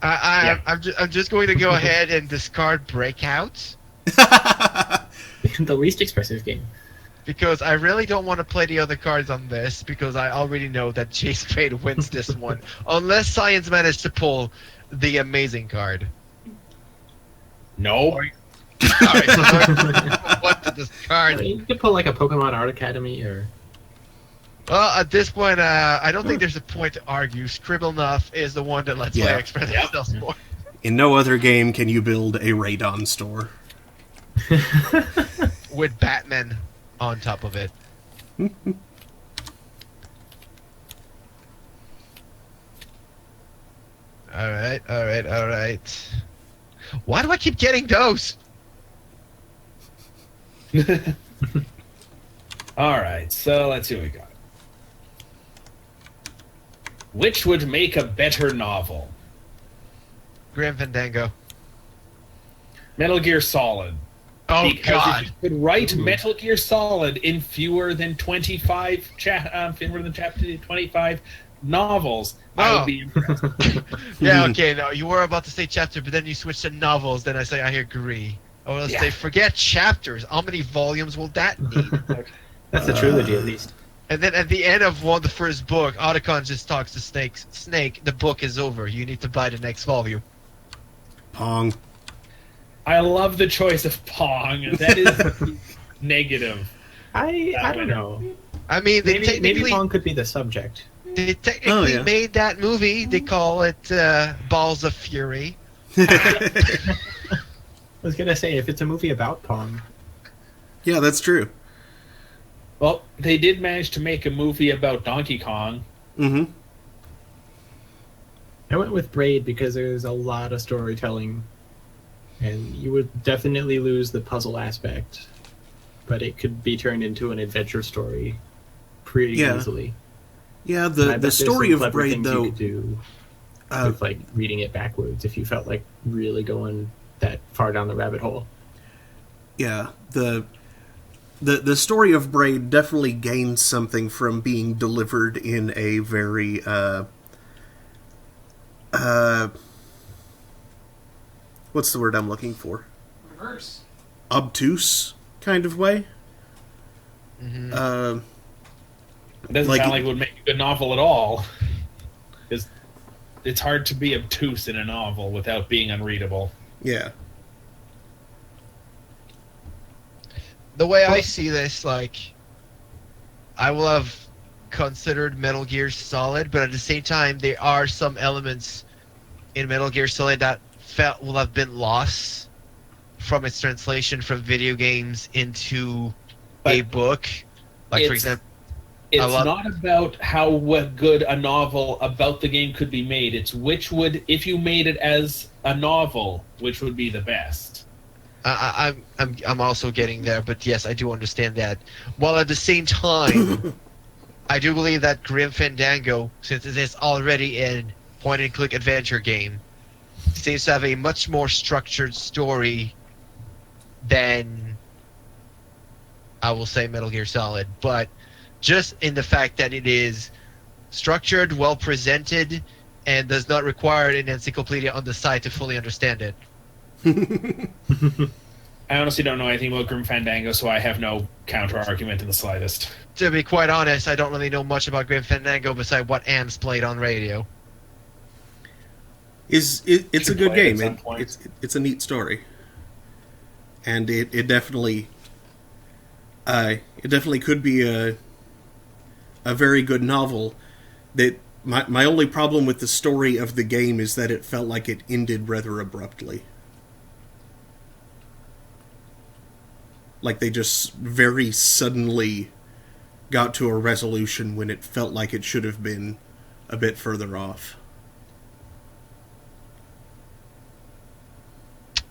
I'm just going to go ahead and discard Breakouts The least expressive game. because I really don't want to play the other cards on this because I already know that Jay Spade wins this one unless Science managed to pull the amazing card. No. Alright, so what to discard? You could pull like a Pokemon Art Academy or... Well, at this point, I don't think there's a point to argue. Scribblenuff is the one that lets Yeah. players express themselves more. In no other game can you build a Radon store. With Batman on top of it. Alright. Why do I keep getting those? Alright, so let's see what we got. Which would make a better novel? Grim Fandango. Metal Gear Solid. Oh, Because God. if you could write Metal Gear Solid in fewer than 25 novels, I Oh. would be impressed. Yeah, okay, no, you were about to say chapter, but then you switched to novels, then I say I agree. I want to Yeah. say, forget chapters. How many volumes will that need? That's a trilogy, at least. And then at the end of the first book, Otacon just talks to Snake, the book is over. You need to buy the next volume. Pong. I love the choice of Pong. That is negative. I don't know. I mean, they Maybe technically, Pong could be the subject. Oh, yeah. made that movie. They call it Balls of Fury. I was gonna say, if it's a movie about Pong, Yeah, that's true. Well, they did manage to make a movie about Donkey Kong. Mm-hmm. I went with Braid because there's a lot of storytelling, and you would definitely lose the puzzle aspect, but it could be turned into an adventure story pretty Yeah. easily. Yeah, And I the bet there's story some of clever Braid, things you though, could do uh, with like reading it backwards if you felt like really going that far down the rabbit hole. yeah, the story of Braid definitely gains something from being delivered in a very what's the word I'm looking for? Reverse. Obtuse kind of way. Mhm. It doesn't Like- sound like it would make a good novel at all. It's hard to be obtuse in a novel without being unreadable. Yeah. The way I see this, like, I will have considered Metal Gear Solid, but at the same time, there are some elements in Metal Gear Solid that will have been lost from its translation from video games into a But book. Like, for it's- example, It's not about how good a novel about the game could be made. It's if you made it as a novel, which would be the best. I'm also getting there, but yes, I do understand that. While at the same time, I do believe that Grim Fandango, since it is already a point-and-click adventure game, seems to have a much more structured story than, I will say, Metal Gear Solid. But just in the fact that it is structured, well presented, and does not require an encyclopedia on the side to fully understand it. I honestly don't know anything about Grim Fandango, so I have no counter-argument in the slightest. To be quite honest, I don't really know much about Grim Fandango besides what Ants played on radio. It's a good game. It's a neat story, and it definitely could be a very good novel. That my only problem with the story of the game is that it felt like it ended rather abruptly. Like they just very suddenly got to a resolution when it felt like it should have been a bit further off.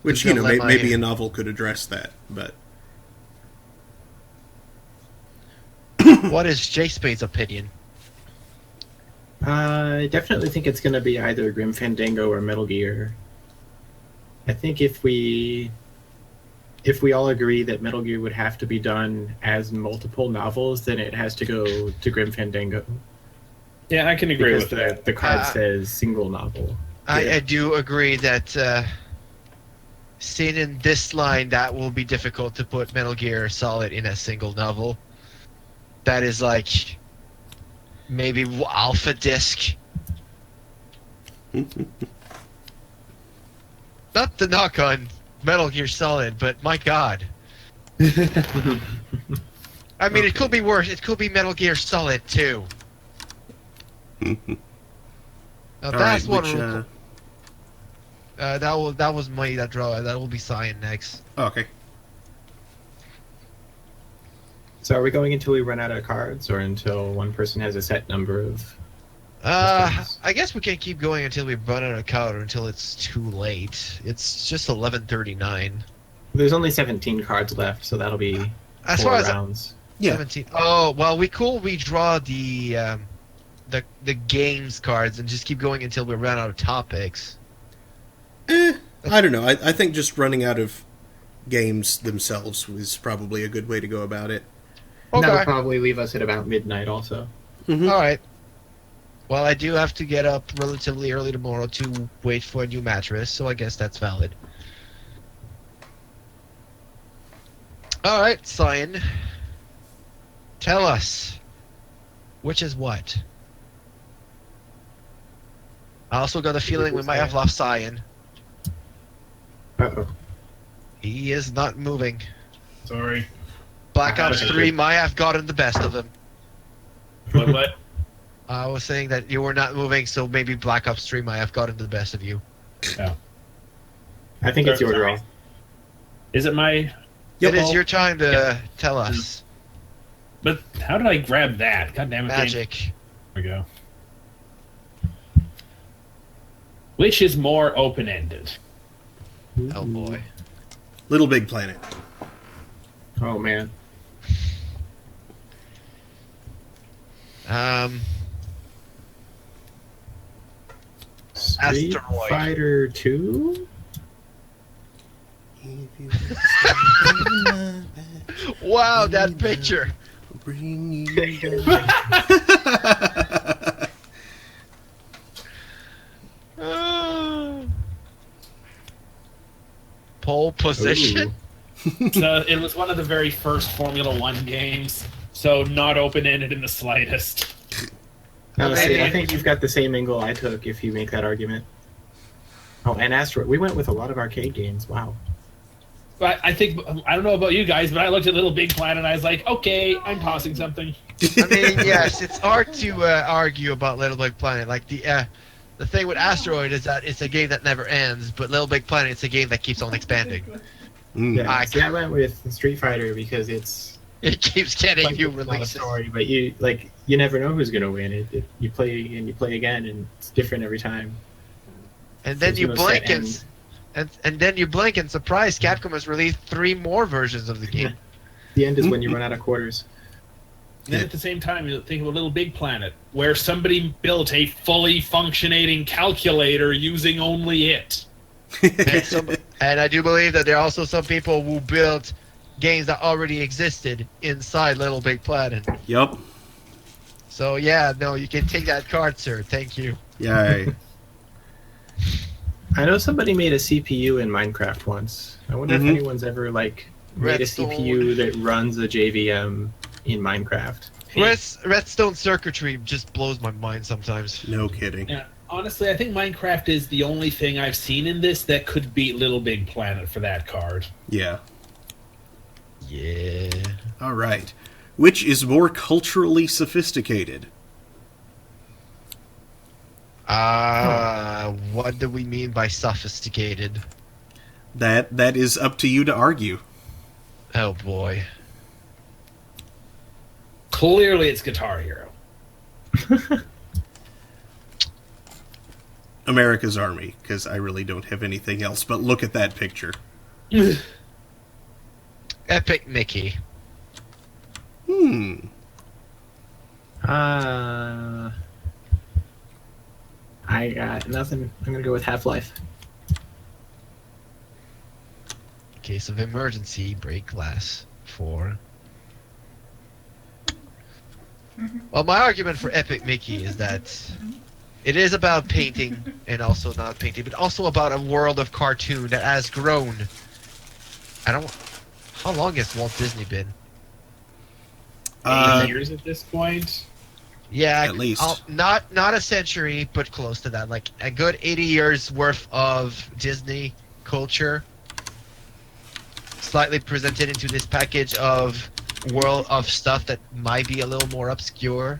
Which, maybe a novel could address that, but... What is J Spade's opinion? I definitely think it's going to be either Grim Fandango or Metal Gear. I think if we all agree that Metal Gear would have to be done as multiple novels, then it has to go to Grim Fandango. Yeah, I can agree with that. The card says single novel. I do agree that, seen in this line, that will be difficult to put Metal Gear Solid in a single novel. That is like maybe Alpha Disc. Not the knock on Metal Gear Solid, but my god. I mean, it could be worse. It could be Metal Gear Solid 2. Now, that's one. That was money that draw. That will be Cyan next. Oh, okay. So are we going until we run out of cards, or until one person has a set number of... I guess we can keep going until we run out of card, or until it's too late. It's just 11:39. There's only 17 cards left, so that'll be as 4 far as rounds. 17. Oh, well, we redraw the games cards and just keep going until we run out of topics. I don't know. I think just running out of games themselves was probably a good way to go about it. Okay. That'll probably leave us at about midnight also. Mm-hmm. Alright. Well, I do have to get up relatively early tomorrow to wait for a new mattress, so I guess that's valid. Alright, Cyan. Tell us, which is what? I also got a feeling we might have lost Cyan. Uh-oh. He is not moving. Sorry. Black Ops 3 might have gotten the best of him. What? I was saying that you were not moving, so maybe Black Ops 3 might have gotten the best of you. Oh. I think it's your draw. Is it my... It is your time to tell us. But how did I grab that? God damn it. Magic. Game. There we go. Which is more open-ended? Oh boy. Little Big Planet. Oh man. Street Asteroid. Fighter 2? Wow, that picture. Bring you Pole position? So it was one of the very first Formula One games, so not open-ended in the slightest. See, I think you've got the same angle I took if you make that argument. Oh, and Asteroid. We went with a lot of arcade games. Wow. But I think, I don't know about you guys, but I looked at Little Big Planet and I was like, okay, I'm tossing something. I mean, yes, it's hard to argue about Little Big Planet. Like, the thing with Asteroid is that it's a game that never ends, but Little Big Planet, it's a game that keeps on expanding. Yeah, see, I went with Street Fighter because it's It keeps getting Like, new it's not a releases. story, but you never know who's gonna win. You play and you play again, and it's different every time. And then There's you no blink set and, end. and then you blink and surprise, Capcom has released 3 more versions of the game. The end is when you run out of quarters. And then at the same time, you think of a Little Big Planet, where somebody built a fully functioning calculator using only it. And I do believe that there are also some people who built games that already existed inside Little Big Planet. Yep. So yeah, no, you can take that card, sir. Thank you. Yay. I know somebody made a CPU in Minecraft once. I wonder if anyone's ever made Redstone. a CPU that runs a JVM in Minecraft. Redstone circuitry just blows my mind sometimes. No kidding. Yeah, honestly, I think Minecraft is the only thing I've seen in this that could beat Little Big Planet for that card. Yeah. Yeah. All right. Which is more culturally sophisticated? What do we mean by sophisticated? That is up to you to argue. Oh boy. Clearly, it's Guitar Hero. America's Army, because I really don't have anything else, but look at that picture. Epic Mickey. I got nothing. I'm gonna go with Half-Life. Case of emergency, break glass. 4. Well, my argument for Epic Mickey is that it is about painting and also not painting, but also about a world of cartoon that has grown. How long has Walt Disney been? 8 years at this point. Yeah, At least. not a century, but close to that. Like a good 80 years worth of Disney culture, slightly presented into this package of world of stuff that might be a little more obscure,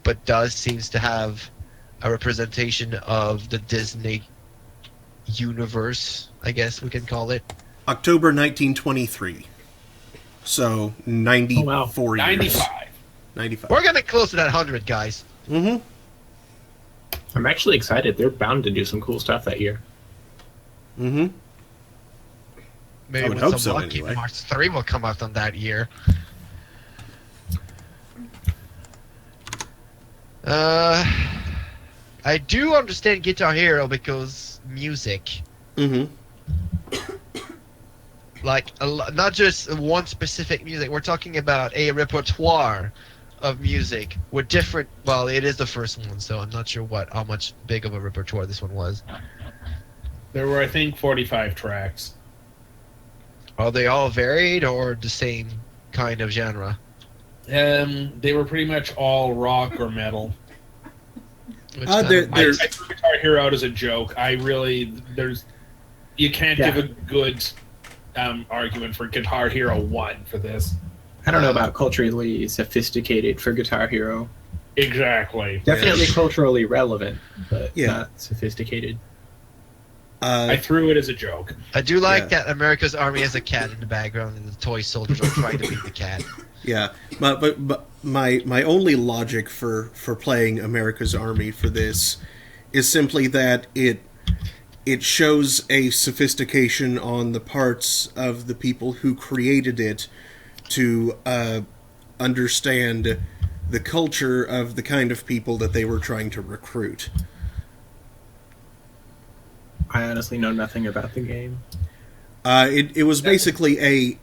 but seems to have a representation of the Disney universe, I guess we can call it. October 1923. So, 94 years. 95. 95. We're getting close to that 100, guys. Mm-hmm. I'm actually excited. They're bound to do some cool stuff that year. Mm-hmm. Maybe I would with hope some so, luck, anyway. March 3 will come out on that year. I do understand Guitar Hero because music. Mm-hmm. Like, not just one specific music. We're talking about a repertoire of music with different... Well, it is the first one, so I'm not sure how much big of a repertoire this one was. There were, I think, 45 tracks. Are they all varied or the same kind of genre? They were pretty much all rock or metal. Which I threw Guitar Hero out as a joke. You can't give a good argument for Guitar Hero 1 for this. I don't know about culturally sophisticated for Guitar Hero. Exactly. Definitely culturally relevant, but Yeah. not sophisticated. I threw it as a joke. I do like that America's Army has a cat in the background and the toy soldiers are trying to beat the cat. Yeah, but my only logic for playing America's Army for this is simply that it shows a sophistication on the parts of the people who created it to understand the culture of the kind of people that they were trying to recruit. I honestly know nothing about the game. It was basically a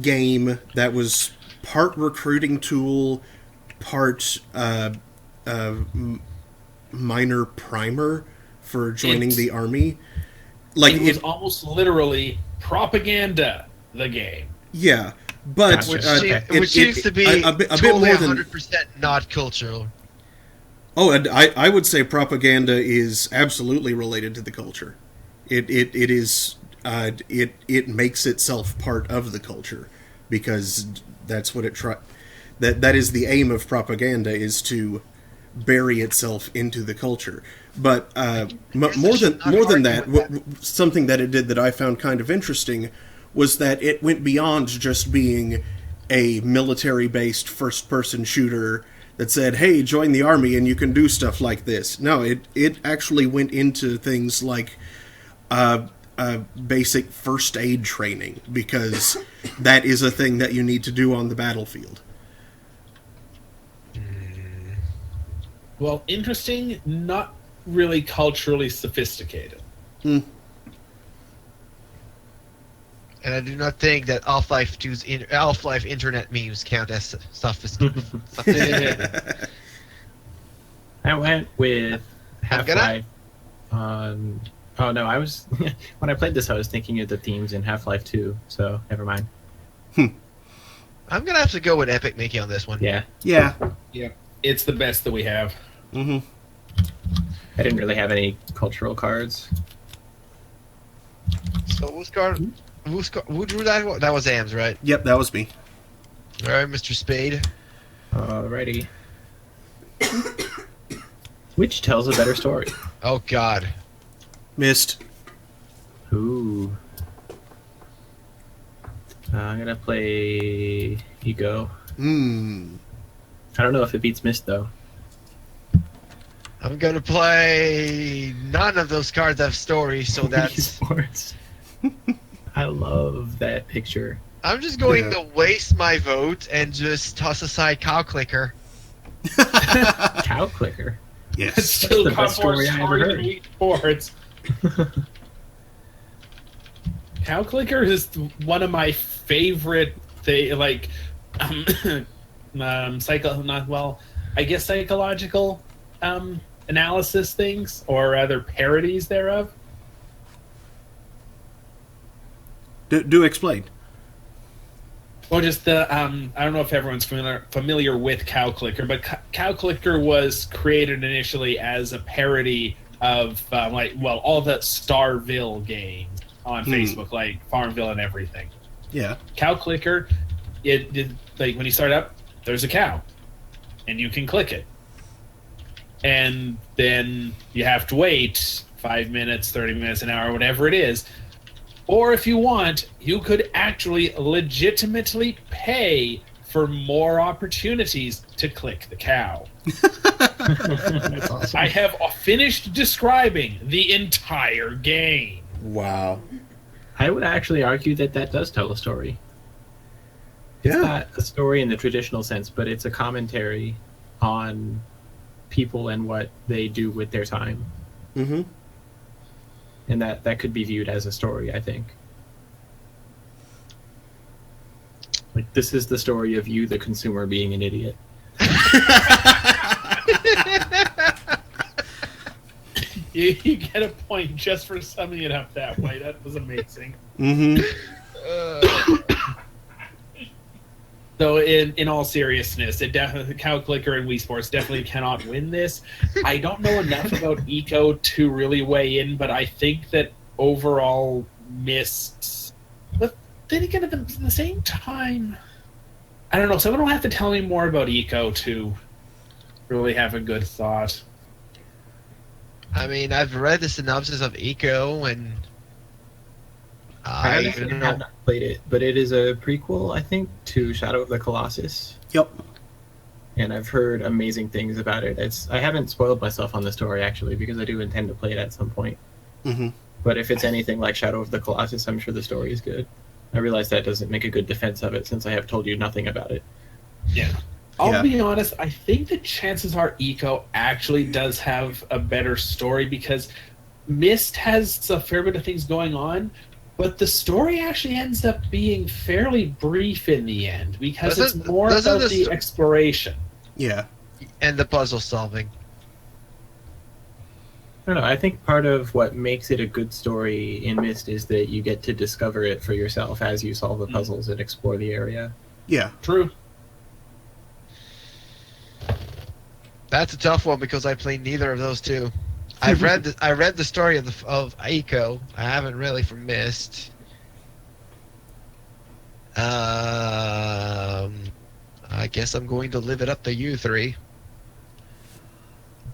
game that was part recruiting tool, part minor primer for joining the army. Like it was almost literally propaganda. The game. Yeah, but Which seems to be a bit totally more than 100% not cultural. Oh, and I would say propaganda is absolutely related to the culture. It is it makes itself part of the culture because that's what it that is the aim of propaganda, is to bury itself into the culture. But more than that, something that it did that I found kind of interesting was that it went beyond just being a military-based first-person shooter that said, hey, join the army and you can do stuff like this. No, it actually went into things like basic first aid training, because that is a thing that you need to do on the battlefield. Well, interesting, not really culturally sophisticated. Hmm. And I do not think that Half-Life internet memes count as sophisticated. I went with Half-Life on... Oh, no, I was... when I played this, I was thinking of the themes in Half-Life 2, so never mind. I'm gonna have to go with Epic Mickey on this one. Yeah. Yeah. Yeah, it's the best that we have. Mm-hmm. I didn't really have any cultural cards. So who drew that? That was Ams, right? Yep, that was me. All right, Mr. Spade. Alrighty. Which tells a better story? Oh God. Missed. Ooh. I'm gonna play Ego. I don't know if it beats Mist, though. I'm gonna play none of those cards have stories, so that's... Sports. I love that picture. I'm just going to waste my vote and just toss aside Cow Clicker. Cow Clicker. Yes. Still the got best more story I ever story heard. than Eat Sports. Cow Clicker is one of my favorite psychological analysis things, or rather parodies thereof. Do explain. Or just the I don't know if everyone's familiar with Cow Clicker, but Cow Clicker was created initially as a parody of all the Starville games on Facebook, like Farmville and everything. Yeah. Cow Clicker, it like when you start up, there's a cow, and you can click it, and then you have to wait 5 minutes, 30 minutes, an hour, whatever it is. Or if you want, you could actually legitimately pay for more opportunities to click the cow. That's awesome. I have finished describing the entire game. Wow. I would actually argue that does tell a story. It's not a story in the traditional sense, but it's a commentary on people and what they do with their time. Mm-hmm. And that could be viewed as a story, I think. Like, this is the story of you, the consumer, being an idiot. You get a point just for summing it up that way. That was amazing. Mm-hmm. So in all seriousness, Cow Clicker and Wii Sports definitely cannot win this. I don't know enough about Eco to really weigh in, but I think that overall Mist... But then again, at the same time... I don't know, someone will have to tell me more about Eco to really have a good thought. I mean, I've read the synopsis of Eco, and I have not played it, but it is a prequel, I think, to Shadow of the Colossus. Yep. And I've heard amazing things about it. I haven't spoiled myself on the story, actually, because I do intend to play it at some point. Mm-hmm. But if it's anything like Shadow of the Colossus, I'm sure the story is good. I realize that doesn't make a good defense of it, since I have told you nothing about it. Yeah. I'll be honest, I think the chances are Eco actually does have a better story, because Mist has a fair bit of things going on, but the story actually ends up being fairly brief in the end, because it's more about the exploration. Yeah. And the puzzle solving. I don't know, I think part of what makes it a good story in Myst is that you get to discover it for yourself as you solve the puzzles and explore the area. Yeah. True. That's a tough one because I played neither of those two. I read the story of Eco. I haven't really for Myst. I guess I'm going to live it up to you three.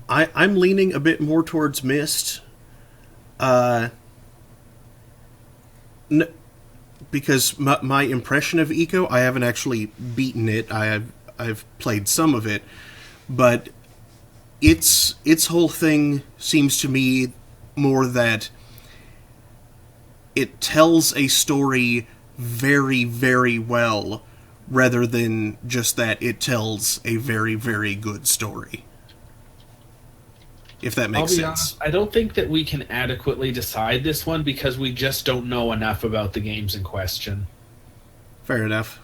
I'm leaning a bit more towards Myst. because my impression of Eco, I haven't actually beaten it. I've played some of it, but its whole thing seems to me more that it tells a story very, very well, rather than just that it tells a very, very good story. If that makes sense. Honest, I don't think that we can adequately decide this one because we just don't know enough about the games in question. Fair enough.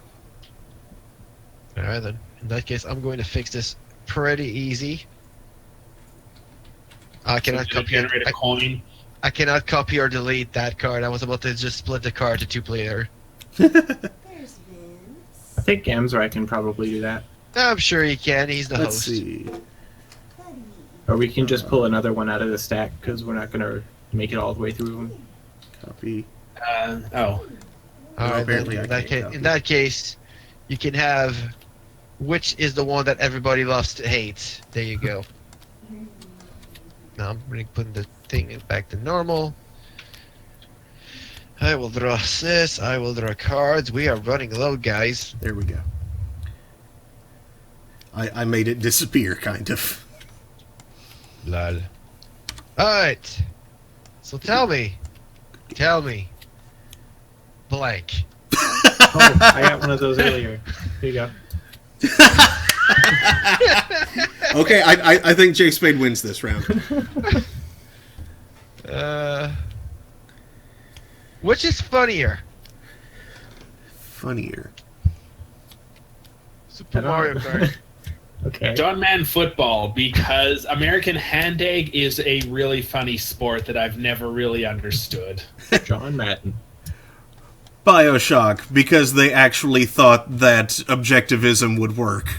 Alright then. In that case, I'm going to fix this pretty easy. I cannot generate a coin. I cannot copy or delete that card. I was about to just split the card to 2-player. There's Vince. I think Gamzor can probably do that. I'm sure he can. He's the Let's host. see. Buddy. Or we can just pull another one out of the stack, because we're not going to make it all the way through. Copy. Alright, apparently then, I can't copy. in that case, you can have which is the one that everybody loves to hate. There you go. Now I'm going to put the thing back to normal. I will draw this. I will draw cards. We are running low, guys. There we go. I made it disappear, kind of. Lol. Alright. So tell me. Blank. Oh, I got one of those earlier. Here you go. Okay, I think Jay Spade wins this round. Which is funnier? Funnier. Super Mario Kart. Okay. John Madden football, because American Hand Egg is a really funny sport that I've never really understood. John Madden. BioShock, because they actually thought that objectivism would work.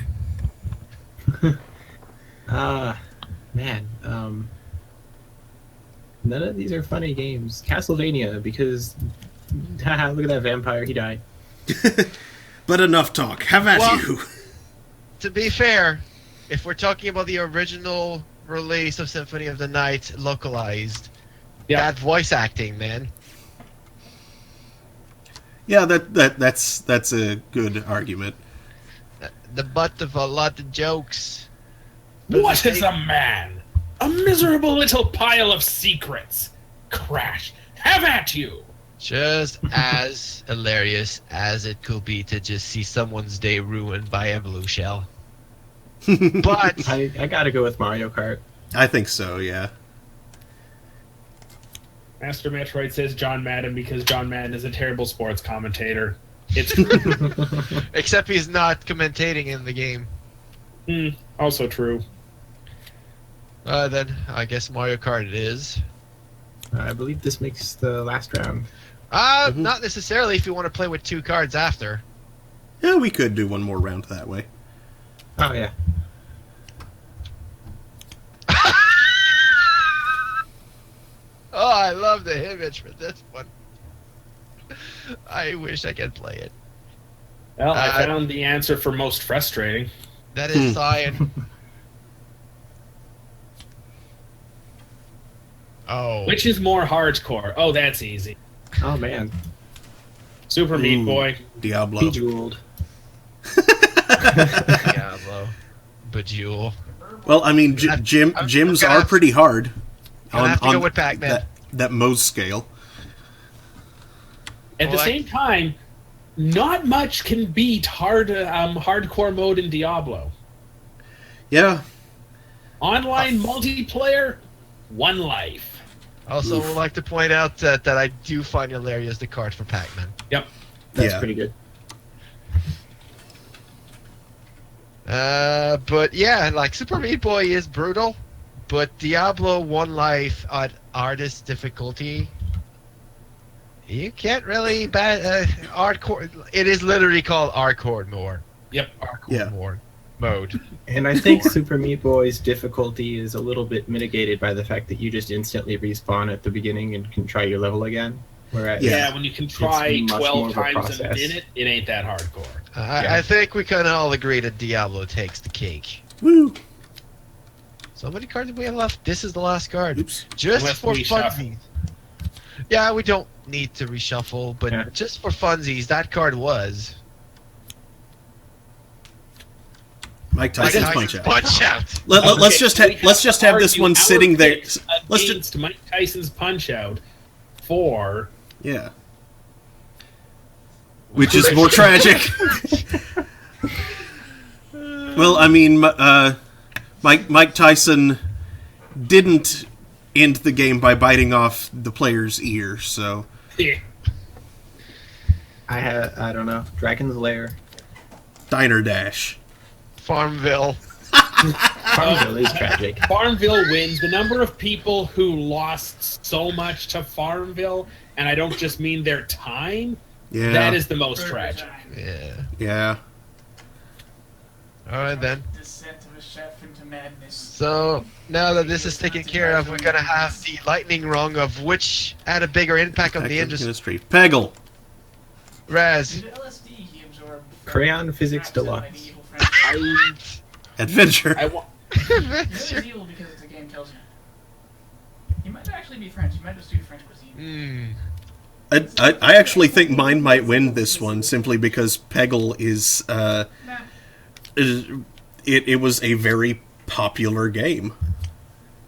Man. None of these are funny games. Castlevania, because... Haha, look at that vampire, he died. But enough talk. Have at Well- you. To be fair, if we're talking about the original release of Symphony of the Night localized, that voice acting, man. Yeah, that's a good argument. The butt of a lot of jokes. What is a man? A miserable little pile of secrets. Crash. Have at you. Just as hilarious as it could be to just see someone's day ruined by a blue shell. But I gotta go with Mario Kart. I think so, yeah. Master Metroid says John Madden because John Madden is a terrible sports commentator. It's except he's not commentating in the game. also true. Then I guess Mario Kart it is. I believe this makes the last round. Not necessarily if you want to play with 2 cards after. Yeah, we could do one more round that way. Oh, yeah. Oh, I love the image for this one. I wish I could play it. Well, I found the answer for most frustrating. That is Cyan. Oh. Which is more hardcore? Oh, that's easy. Oh, man. Super Meat Boy. Diablo. Bejeweled. Diablo. Bejewel. Well, I mean, gyms gonna are pretty hard. I have to go with Pac-Man. That Mohs scale. At the same time, not much can beat hardcore mode in Diablo. Yeah. Online multiplayer, one life. Also, would like to point out that I do find hilarious the card for Pac-Man. Yep. That's Yeah. pretty good. But yeah, like Super Meat Boy is brutal, but Diablo One Life at artist difficulty, you can't really hardcore. It is literally called hardcore mode. Yep. Hardcore mode. And I think Super Meat Boy's difficulty is a little bit mitigated by the fact that you just instantly respawn at the beginning and can try your level again. Whereas Yeah, when you can try it's much more 12 of a times in a process. minute, it ain't that hardcore. I think we can all agree that Diablo takes the cake. Woo. So how many cards do we have left? This is the last card. Oops. Just Unless for we shuffle. funsies. Yeah, we don't need to reshuffle, but Yeah. just for funsies, that card was. Mike Tyson's Tyson's Punch Out. Punch Out. Let's just we let's just have this argue one our sitting there. picks Let's just against Mike Tyson's Punch Out for yeah. Which is more tragic. Well, I mean, Mike Tyson didn't end the game by biting off the player's ear, so yeah. I don't know, Dragon's Lair. Diner Dash. Farmville. Farmville is tragic. Farmville wins. The number of people who lost so much to Farmville, and I don't just mean their time, Yeah. that is the most tragic. Yeah. Yeah. All right then. Descent of a chef into madness. So now that this is taken care of, we're gonna have the lightning rung of which had a bigger impact on the industry. Peggle. Raz. Did LSD he absorbed from Crayon Physics perhaps Deluxe. that medieval French? Adventure. I want. It's medieval because it's a game tells you. He might actually be French. He might just do French cuisine. I actually think mine might win this one simply because Peggle is it was a very popular game.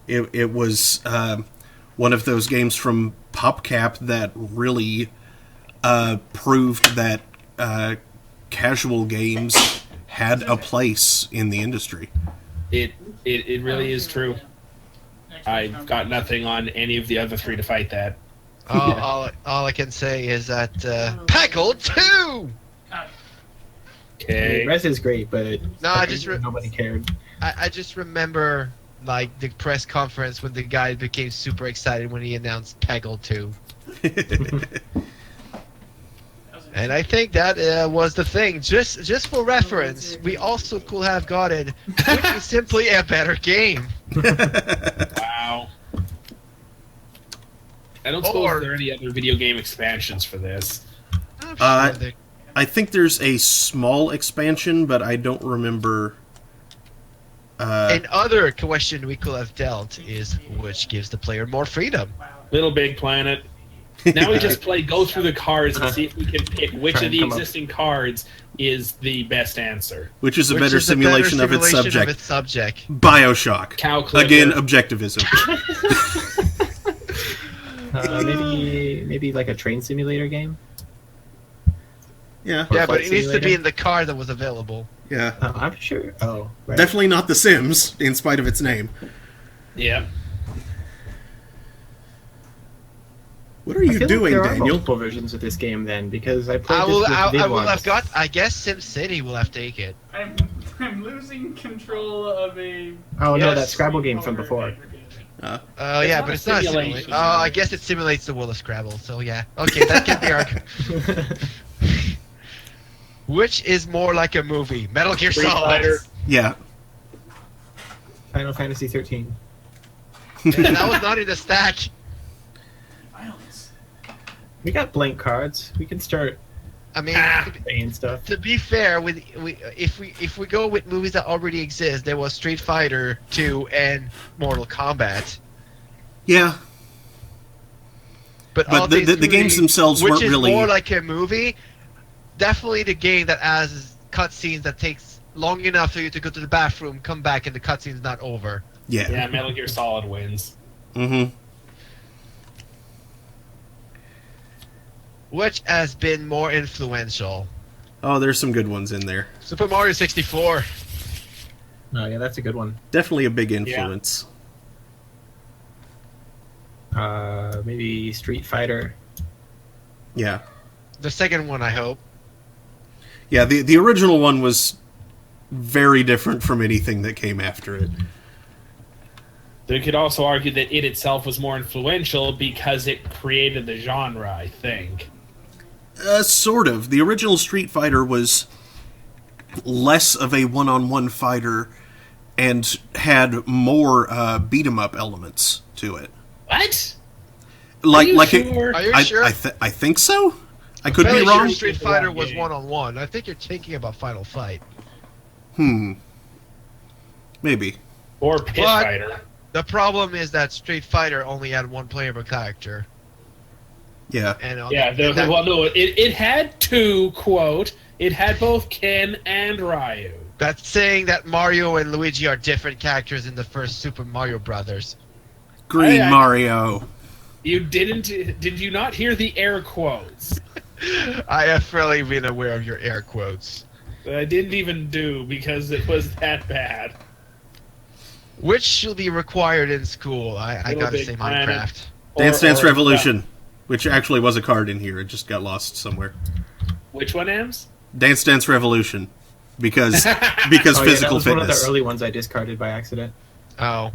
It was one of those games from PopCap that really proved that casual games had a place in the industry. It really is true. I've got nothing on any of the other three to fight that. all I can say is that Peggle 2! Okay. Res is great, but No, I just nobody cared. I just remember like the press conference when the guy became super excited when he announced Peggle 2. And I think that was the thing. Just for reference, we also could have gotten which is simply a better game. Wow. I don't suppose Or- there are any other video game expansions for this. I'm Uh, sure they- I think there's a small expansion, but I don't remember. Another question we could have dealt is which gives the player more freedom. Little Big Planet. Now we just go through the cards and see if we can pick which Try of and the come up. existing cards is the best answer. Which is a Which better is a better simulation of its simulation subject. of its subject. Bioshock. Cow Clicker. Again, objectivism. Maybe like a train simulator game. Yeah, Or Yeah, but Flight it needs to be Simulator? in the card that was available. yeah. I'm sure. Oh, right. Definitely not The Sims, in spite of its name. Yeah. What are I you feel like doing, there are Daniel? multiple versions of this game then, because I played I this will. with I Vid will once. have got. I guess SimCity will have taken it. I'm losing control of a. Oh no, Yes. that Scrabble game from before. Oh It's yeah, not but a it's not a simulation. simulation. Oh, I guess it simulates the world of Scrabble. So yeah, okay, that can be argued. Which is more like a movie? Metal Gear Street Solid. Fighter. Yeah. Final Fantasy 13. And that was not in the stack. Violence. We got blank cards. We can start I mean, saying stuff. to be fair, if we go with movies that already exist, there was Street Fighter 2 and Mortal Kombat. Yeah. But But the games themselves which weren't is really- more like a movie. Definitely the game that has cutscenes that takes long enough for you to go to the bathroom, come back, and the cutscene's not over. Yeah. Yeah, Metal Gear Solid wins. Mm-hmm. Which has been more influential? Oh, there's some good ones in there. Super Mario 64. Oh yeah, that's a good one. Definitely a big influence. Maybe Street Fighter. Yeah. The second one, I hope. Yeah, the original one was very different from anything that came after it. They could also argue that it itself was more influential because it created the genre, I think. Sort of. The original Street Fighter was less of a one-on-one fighter and had more beat-em-up elements to it. What? Like, Are you like sure? Are you I, sure? I think so. I could Fairly be sure wrong. Street Fighter was game. one-on-one. I think you're thinking about Final Fight. Maybe. Or Pit What? Fighter. The problem is that Street Fighter only had one playable character. Yeah. And it had two, quote, it had both Ken and Ryu. that's saying that Mario and Luigi are different characters in the first Super Mario Brothers. Green Mario. Did you not hear the air quotes? I have fairly been aware of your air quotes. I didn't even do because it was that bad. Which should be required in school? I Little gotta Big say Planet. Minecraft. Dance Dance Revolution, which actually was a card in here. It just got lost somewhere. Which one, Ams? Dance Dance Revolution, because Oh, yeah, that physical was one of fitness. the early ones I discarded by accident. Oh.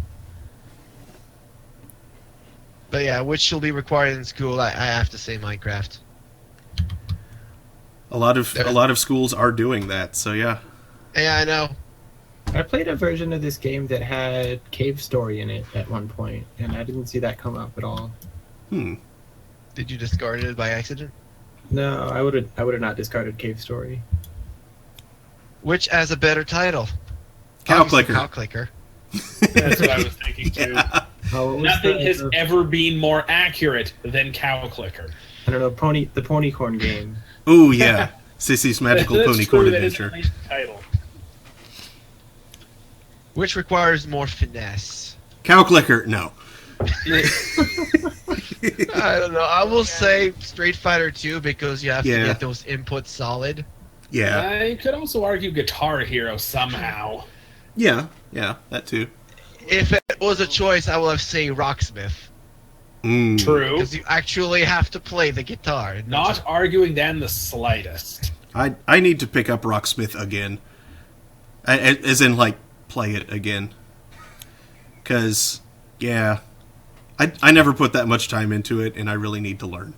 But yeah, which shall be required in school? I have to say Minecraft. A lot of schools are doing that. So yeah. Yeah, I know. I played a version of this game that had Cave Story in it at one point, and I didn't see that come up at all. Hmm. Did you discard it by accident? No, I would have not discarded Cave Story. Which has a better title? Cow Obviously, Clicker. Cow Clicker. That's what I was thinking too. Oh, what was Nothing the- has ever been more accurate than Cow Clicker. I don't know, the Ponycorn game. Ooh yeah. Sissy's Magical That's Ponycorn true, that is Adventure. at least the title. Which requires more finesse. Cow Clicker. No. I don't know. I will say Street Fighter 2 because you have to Yeah. get those inputs solid. Yeah. I could also argue Guitar Hero somehow. Yeah. Yeah. That too. If it was a choice, I will have say Rocksmith Mm. True. because you actually have to play the guitar. Not arguing that in the slightest. I need to pick up Rocksmith again. As in, like, play it again. Because, yeah. I never put that much time into it, and I really need to learn.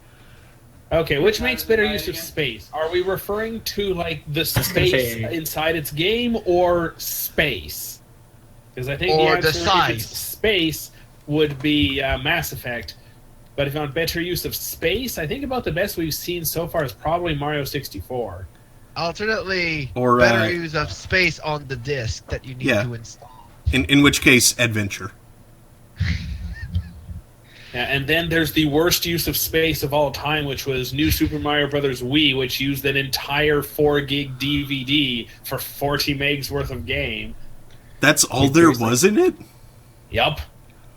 Okay, which makes better use of space? Are we referring to, like, the space inside its game or space? Because I think Or the the answer, size. if it's space, would be Mass Effect. But if you want better use of space, I think about the best we've seen so far is probably Mario 64. Alternately, Or, better use of space on the disc that you need Yeah. to install. In which case, Adventure. Yeah, and then there's the worst use of space of all time, which was New Super Mario Bros. Wii, which used an entire 4 gig DVD for 40 megs worth of game. That's all there was in it? Yup.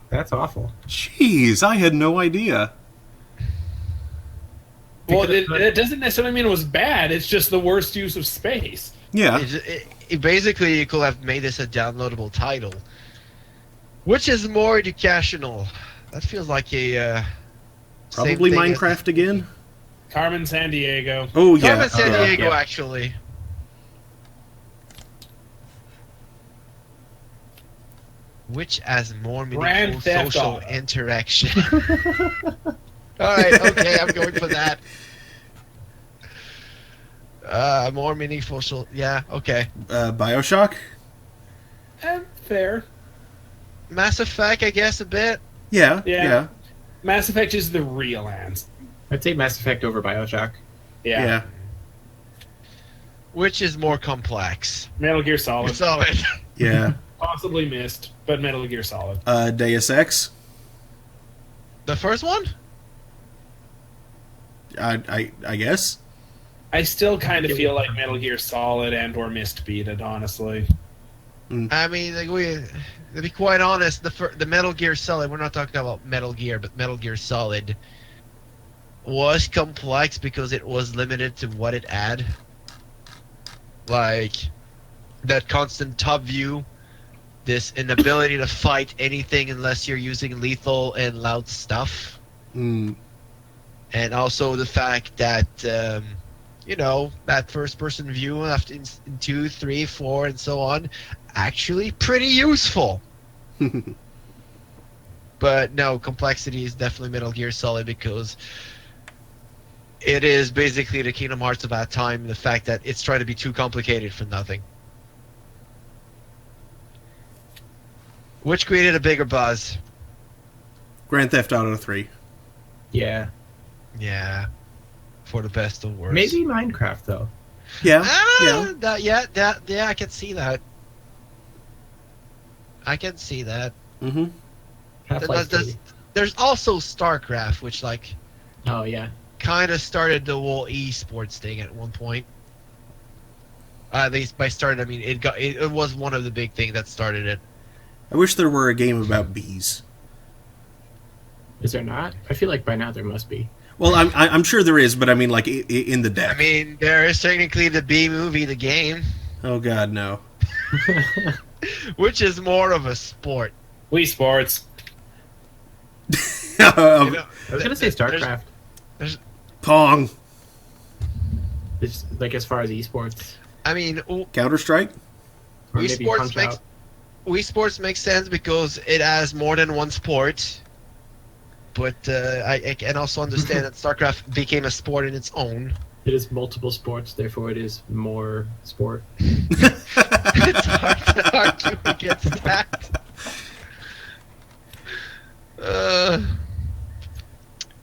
That's awful. Jeez, I had no idea. Well, it doesn't necessarily mean it was bad. It's just the worst use of space. Yeah. Basically, you could have made this a downloadable title. Which is more educational? That feels like a... same Probably thing as- Minecraft again? Carmen Sandiego. Oh, yeah. Carmen San yeah, Diego, yeah. actually. Which has more Grand meaningful Theft social Auto. interaction. Alright, okay, I'm going for that. More meaningful social... Yeah, okay. Bioshock? Fair. Mass Effect, I guess, a bit. Yeah. Yeah. Yeah. Mass Effect is the real answer. I'd say Mass Effect over Bioshock. Yeah. Yeah. Which is more complex? Metal Gear Solid. Solid. Yeah. Possibly missed, but Metal Gear Solid. Deus Ex? The first one? I guess. I still kind of feel like Metal Gear Solid and or Mist beat it, honestly. I mean, like, to be quite honest, the Metal Gear Solid, we're not talking about Metal Gear, but Metal Gear Solid was complex because it was limited to what it had. Like, that constant top view, this inability to fight anything unless you're using lethal and loud stuff, Mm. and also the fact that, that first-person view after in 2, 3, 4, and so on, actually pretty useful. But no, complexity is definitely Metal Gear Solid because it is basically the Kingdom Hearts of that time, the fact that it's trying to be too complicated for nothing. Which created a bigger buzz? Grand Theft Auto 3. Yeah. Yeah. For the best and worst. Maybe Minecraft, though. Yeah. Yeah, I can see that. I can see that. Mm-hmm. Half-Life 3. There's also Starcraft, which, like, Oh yeah. kind of started the whole esports thing at one point. At least by started, I mean it was one of the big things that started it. I wish there were a game about bees. Is there not? I feel like by now there must be. Well, I'm sure there is, but I mean, like, in the deck. I mean, there is technically the Bee Movie, the game, Oh, God, no. which is more of a sport. Wii Sports. You know, I was gonna say StarCraft. Pong. It's like as far as esports, I mean, Counter-Strike? or Wii maybe Sports Punch makes Out. Wii Sports makes sense because it has more than one sport. But I can also understand that StarCraft became a sport in its own. It is multiple sports, therefore it is more sport. It's hard to argue against that.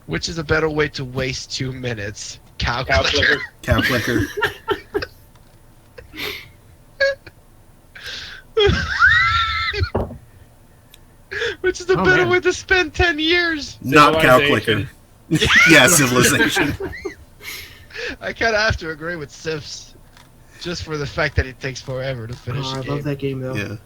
Which is a better way to waste 2 minutes? Calculator. Cow Cow clicker. Which is a Oh, better man. way to spend 10 years? Not cow Civilization. clicker. Yeah, Civilization. I kind of have to agree with Sifs. Just for the fact that it takes forever to finish Oh, the I game. love that game though. Yeah.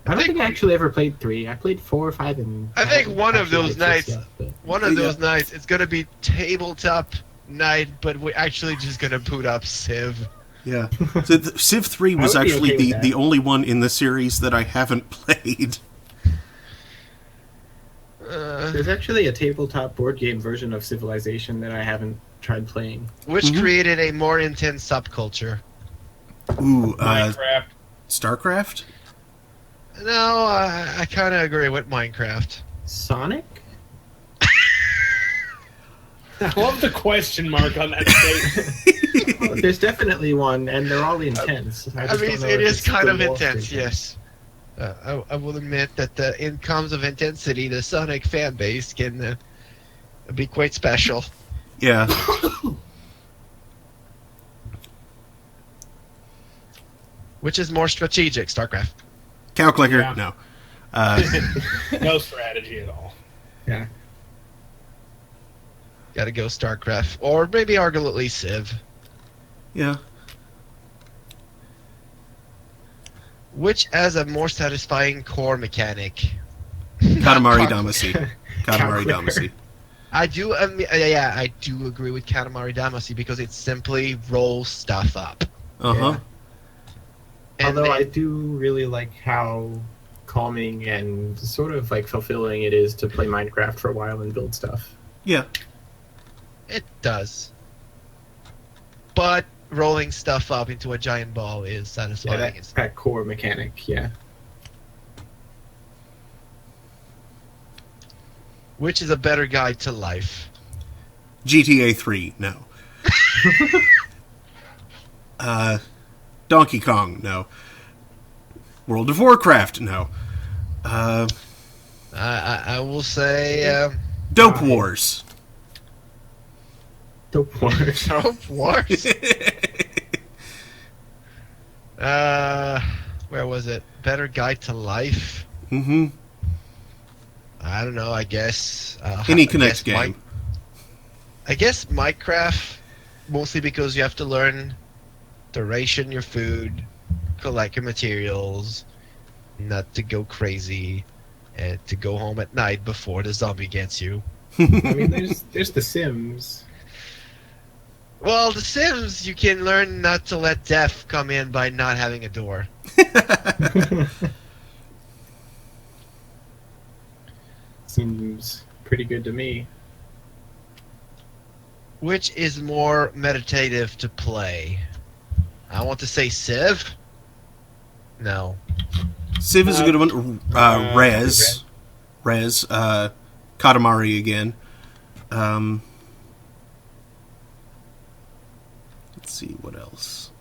I don't think I actually ever played 3. I played 4, 5, and I think one of actually those liked nights- six yet, but- One of those nights, it's gonna be tabletop night, but we're actually just gonna boot up Civ. Yeah. So Civ 3 was I would be actually okay with the that. only one in the series that I haven't played. There's actually a tabletop board game version of Civilization that I haven't tried playing. Which created a more intense subculture. Ooh, Minecraft. StarCraft? No, I kind of agree with Minecraft. Sonic? I love the question mark on that statement. There's definitely one, and they're all intense. I just mean, don't know it if is it's kind the of Wall Street intense, thing. yes. I will admit that in terms of intensity, the Sonic fan base can be quite special. Yeah. Which is more strategic, StarCraft. Cow clicker? Yeah. No. No strategy at all. Yeah. Gotta go StarCraft. Or maybe arguably Civ. Yeah. Which has a more satisfying core mechanic. Katamari Cow- Damacy. Katamari Cow clicker. Damacy. I do, I do agree with Katamari Damacy because it simply rolls stuff up. Uh-huh. Yeah. And Although they- I do really like how calming and sort of like fulfilling it is to play Minecraft for a while and build stuff. Yeah. It does. But rolling stuff up into a giant ball is Yeah, satisfying. that core mechanic, yeah. Which is a better guide to life. GTA 3, no. Donkey Kong, no. World of Warcraft, no. I will say Dope Wars. Dope Wars. Dope Wars. Where was it? Better guide to life. Mm-hmm. I don't know. I guess Any I Connect guess game. I guess Minecraft, mostly because you have to learn to ration your food, collect your materials, not to go crazy, and to go home at night before the zombie gets you. I mean, there's The Sims. Well, The Sims, you can learn not to let death come in by not having a door. Seems pretty good to me. Which is more meditative to play? I want to say Civ. No. Civ is a good one. Rez. Katamari again. Let's see, what else?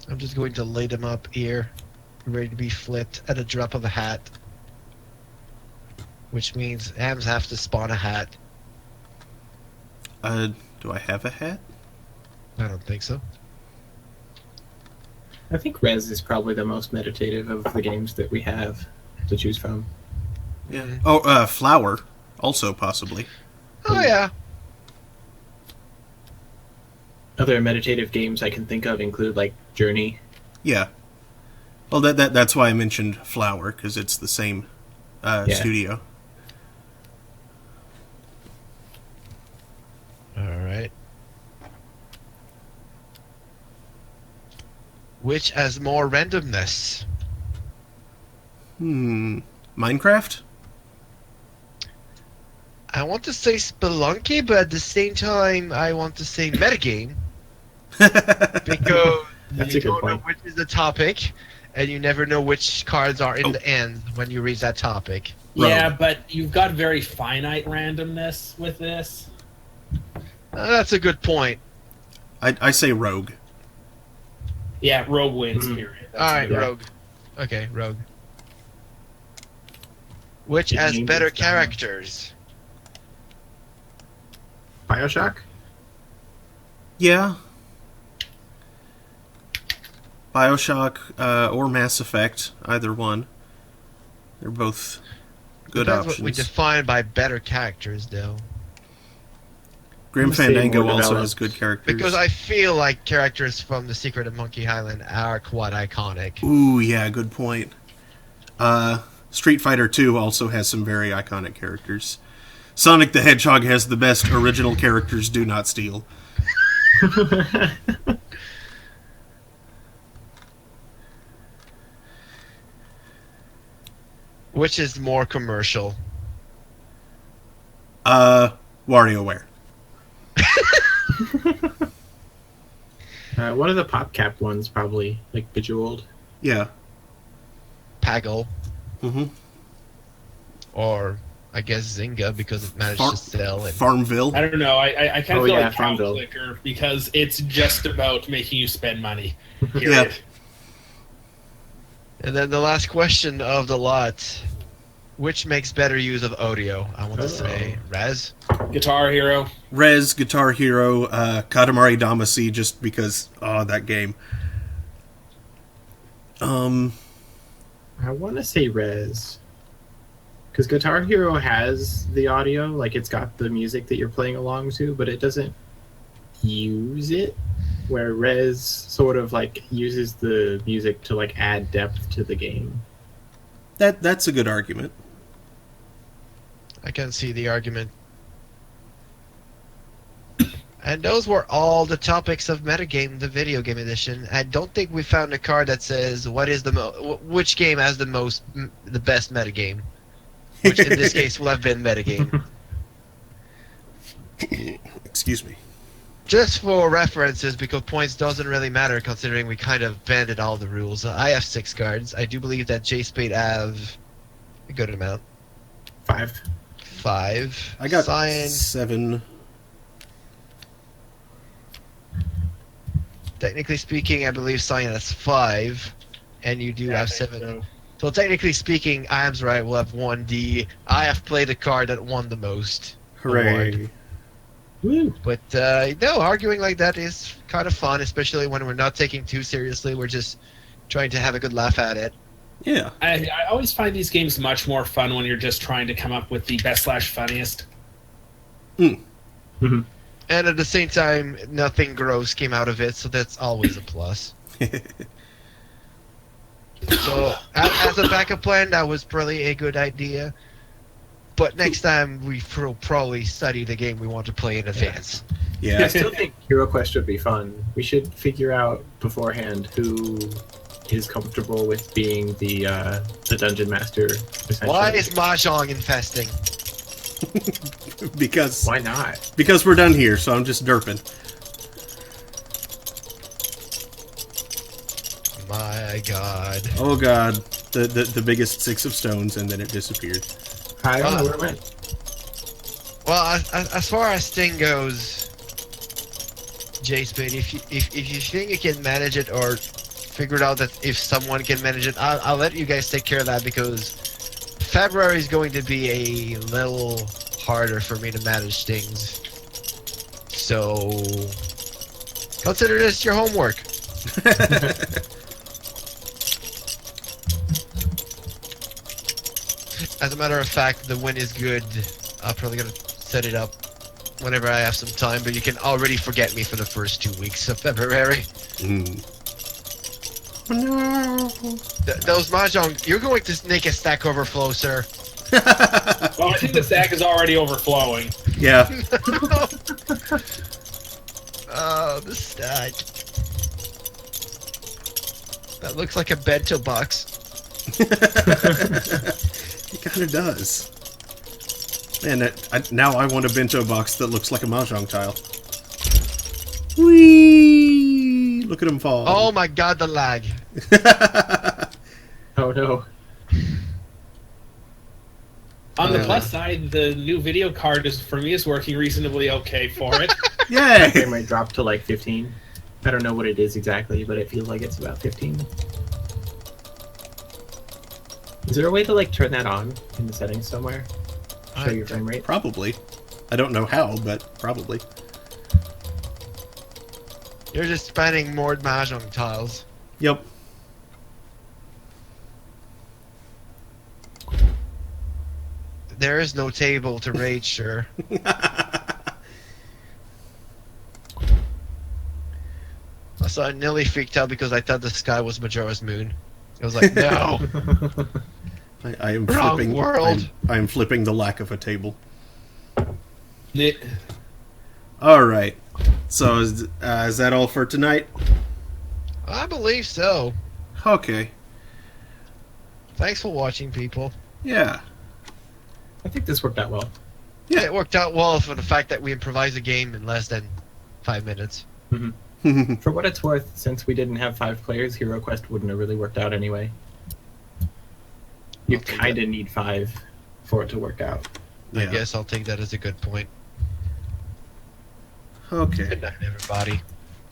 I'm just going to lay them up here, ready to be flipped at a drop of a hat. Which means hams have to spawn a hat. Do I have a hat? I don't think so. I think Rez is probably the most meditative of the games that we have to choose from. Yeah. Oh, Flower. also possibly. Oh yeah. Other meditative games I can think of include like Journey. Yeah. Well, that's why I mentioned Flower, because it's the same studio. All right. Which has more randomness? Minecraft? I want to say Spelunky, but at the same time, I want to say metagame. Because That's you a good don't know point. which is the topic, and you never know which cards are in the end when you read that topic. Yeah, but you've got very finite randomness with this. That's a good point. I say Rogue. Yeah, Rogue wins, period. That's All right, good. Rogue. Okay, Rogue. Which The has game better is done. characters? Bioshock? Yeah. Bioshock or Mass Effect, either one. They're both good Depends options. what we define by better characters, though. Grim I'm gonna say Fandango more also developed. has good characters. Because I feel like characters from The Secret of Monkey Island are quite iconic. Ooh, yeah, good point. Street Fighter 2 also has some very iconic characters. Sonic the Hedgehog has the best original characters, do not steal. Which is more commercial? WarioWare. One of the PopCap ones, probably, like Bejeweled. Yeah. Paggle. Mm-hmm. Or, I guess, Zynga, because it managed to sell. And Farmville. I don't know. I kind of Oh, feel yeah, like Cow Farmville. Clicker because it's just about making you spend money. Yeah. Period. And then the last question of the lot. Which makes better use of audio? I want to say Res. Guitar Hero. Rez, Guitar Hero, Katamari Damacy, just because, that game. I want to say Res. Because Guitar Hero has the audio, like it's got the music that you're playing along to, but it doesn't use it. Where Res sort of like uses the music to like add depth to the game. That's a good argument. I can see the argument. And those were all the topics of Metagame, the video game edition. I don't think we found a card that says which game has the best metagame. Which in this case will have been Metagame. Excuse me. Just for references, because points doesn't really matter considering we kind of banded all the rules. I have 6 cards. I do believe that J Spade have a good amount. 5. 5. I got Cyan. 7. Technically speaking, I believe Cyan has 5, and you do Yeah, I have think 7. so. So technically speaking, I am's right. We'll have 1D. I have played the card that won the most. Hooray. Woo! But no, arguing like that is kind of fun, especially when we're not taking too seriously. We're just trying to have a good laugh at it. Yeah. I always find these games much more fun when you're just trying to come up with the best/funniest. Mm-hmm. And at the same time, nothing gross came out of it, so that's always a plus. So, as a backup plan, that was probably a good idea. But next time, we will probably study the game we want to play in advance. I Yeah. still think Hero Quest would be fun. We should figure out beforehand who is comfortable with being the dungeon master. Why is Mahjong infesting? because Why not? because we're done here, so I'm just derping. My god. Oh god. The biggest 6 of stones, and then it disappeared. I don't know where it went. Well, as far as Sting goes, J-Spade, if you think you can manage it or figure out that if someone can manage it, I'll let you guys take care of that because February is going to be a little harder for me to manage things. So, consider this your homework. As a matter of fact, the win is good I'm probably gonna set it up whenever I have some time, but you can already forget me for the first 2 weeks of February. No. Those mahjong, you're going to make a stack overflow, sir. Well, I think the stack is already overflowing. Yeah. Oh, the stack. That looks like a bento box. It kind of does. Man, now I want a bento box that looks like a mahjong tile. Whee! Look at him fall. Oh my god, the lag. Oh no. On the plus side, the new video card is working reasonably okay for it. Yay! Frame rate dropped to like 15. I don't know what it is exactly, but it feels like it's about 15. Is there a way to like turn that on in the settings somewhere? Show your frame rate? Probably. I don't know how, but probably. You're just spamming more mahjong tiles. Yep. There is no table to rate, sure. So I nearly freaked out because I thought the sky was Majora's Moon. I was like, no! I am Wrong flipping. world. I am flipping the lack of a table. Yeah. All right. So is that all for tonight? I believe so. Okay. Thanks for watching, people. Yeah. I think this worked out well. Yeah. It worked out well for the fact that we improvised a game in less than 5 minutes. For what it's worth, since we didn't have 5 players, Hero Quest wouldn't have really worked out anyway. You Okay, kind of need 5 for it to work out. I Yeah. guess I'll take that as a good point. Okay. Good night, everybody.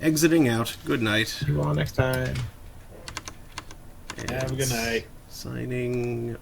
Exiting out. Good night. See you all next time. Have a good night. Signing